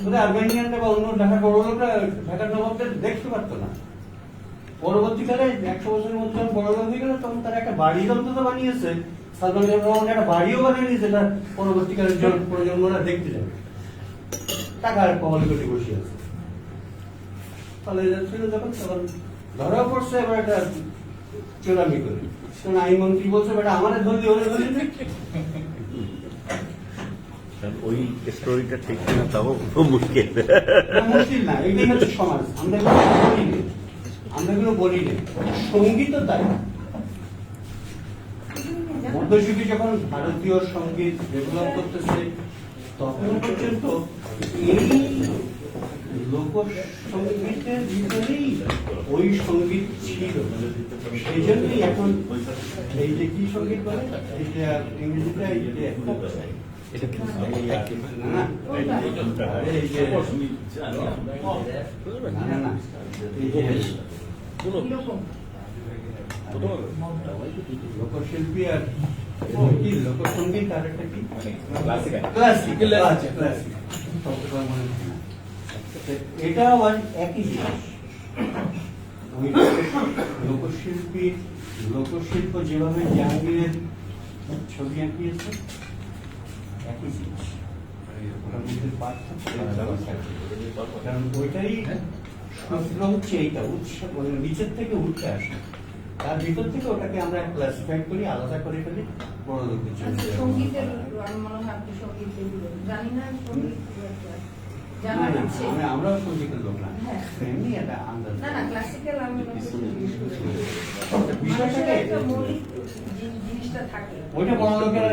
S10: ওদের আর্মেনিয়ানরা বা অন্য ঢাকার বড় লোকরা ঢাকার নবাবদের দেখতে পারতো না। পরবর্তীকালে 100 বছরের মধ্যে যখন বড় লোক হয়ে গেল, তখন তারা একটা বাড়ি অন্তত বানিয়েছে। সালমান রহমান একটা বাড়িও বানিয়ে নিয়েছে, যেটা পরবর্তীকালের প্রজন্মরা দেখতে যাবে। টাকার কবল করে বসে আছে। ফলে ছিল যখন তখন ধরা পড়ছে, এবার একটা চোরামি করে। আইনমন্ত্রী বলছে বেটা আমাদের ধরলি ওরে ধরলি।
S6: ওই স্টোরিটা ঠিক কিনা তাও মুশকিল।
S10: মুশকিল না, এটাই হচ্ছে সমাজ। আমরা কোনো বলি নেই। সঙ্গীত তাই মধ্যযুগে যখন ভারতীয় সঙ্গীত ডেভেলপ করতেছে, তখন পর্যন্ত এই লোকসঙ্গীতের ভিতরেই ওই সঙ্গীত ছিল। সেই জন্যই এখন এই যে কি সঙ্গীত বলে, এইটা ইংরেজিতে লোকশিল্পী আর কি লোকসঙ্গীত আর একটা কি ক্লাসিক্যাল। এটা আবার একই জিনিস। লোকশিল্প যেভাবে জাহাঙ্গীরের ছবি আঁকিয়েছে, একই জিনিস। ওটার মধ্যে পার্থক্য, কারণ ওইটাই সূত্র হচ্ছে এইটা উৎসব, নিচের থেকে উঠতে আসে, তার ভিতর থেকে ওটাকে আমরা ক্লাসিফাই করি, আলাদা করে ফেলি বড় লোকের জন্য।
S4: সঙ্গীতের মনে হয় আপনি সঙ্গীত জানি না,
S10: আমরাও সঙ্গীতের লোক না, এমনি একটা আন্দাজ।
S4: না ক্লাসিক্যাল আমি
S10: বিষয়টাকে
S4: মৌলিক জিনিসটা থাকে,
S10: ওইটা বড় লোকেরা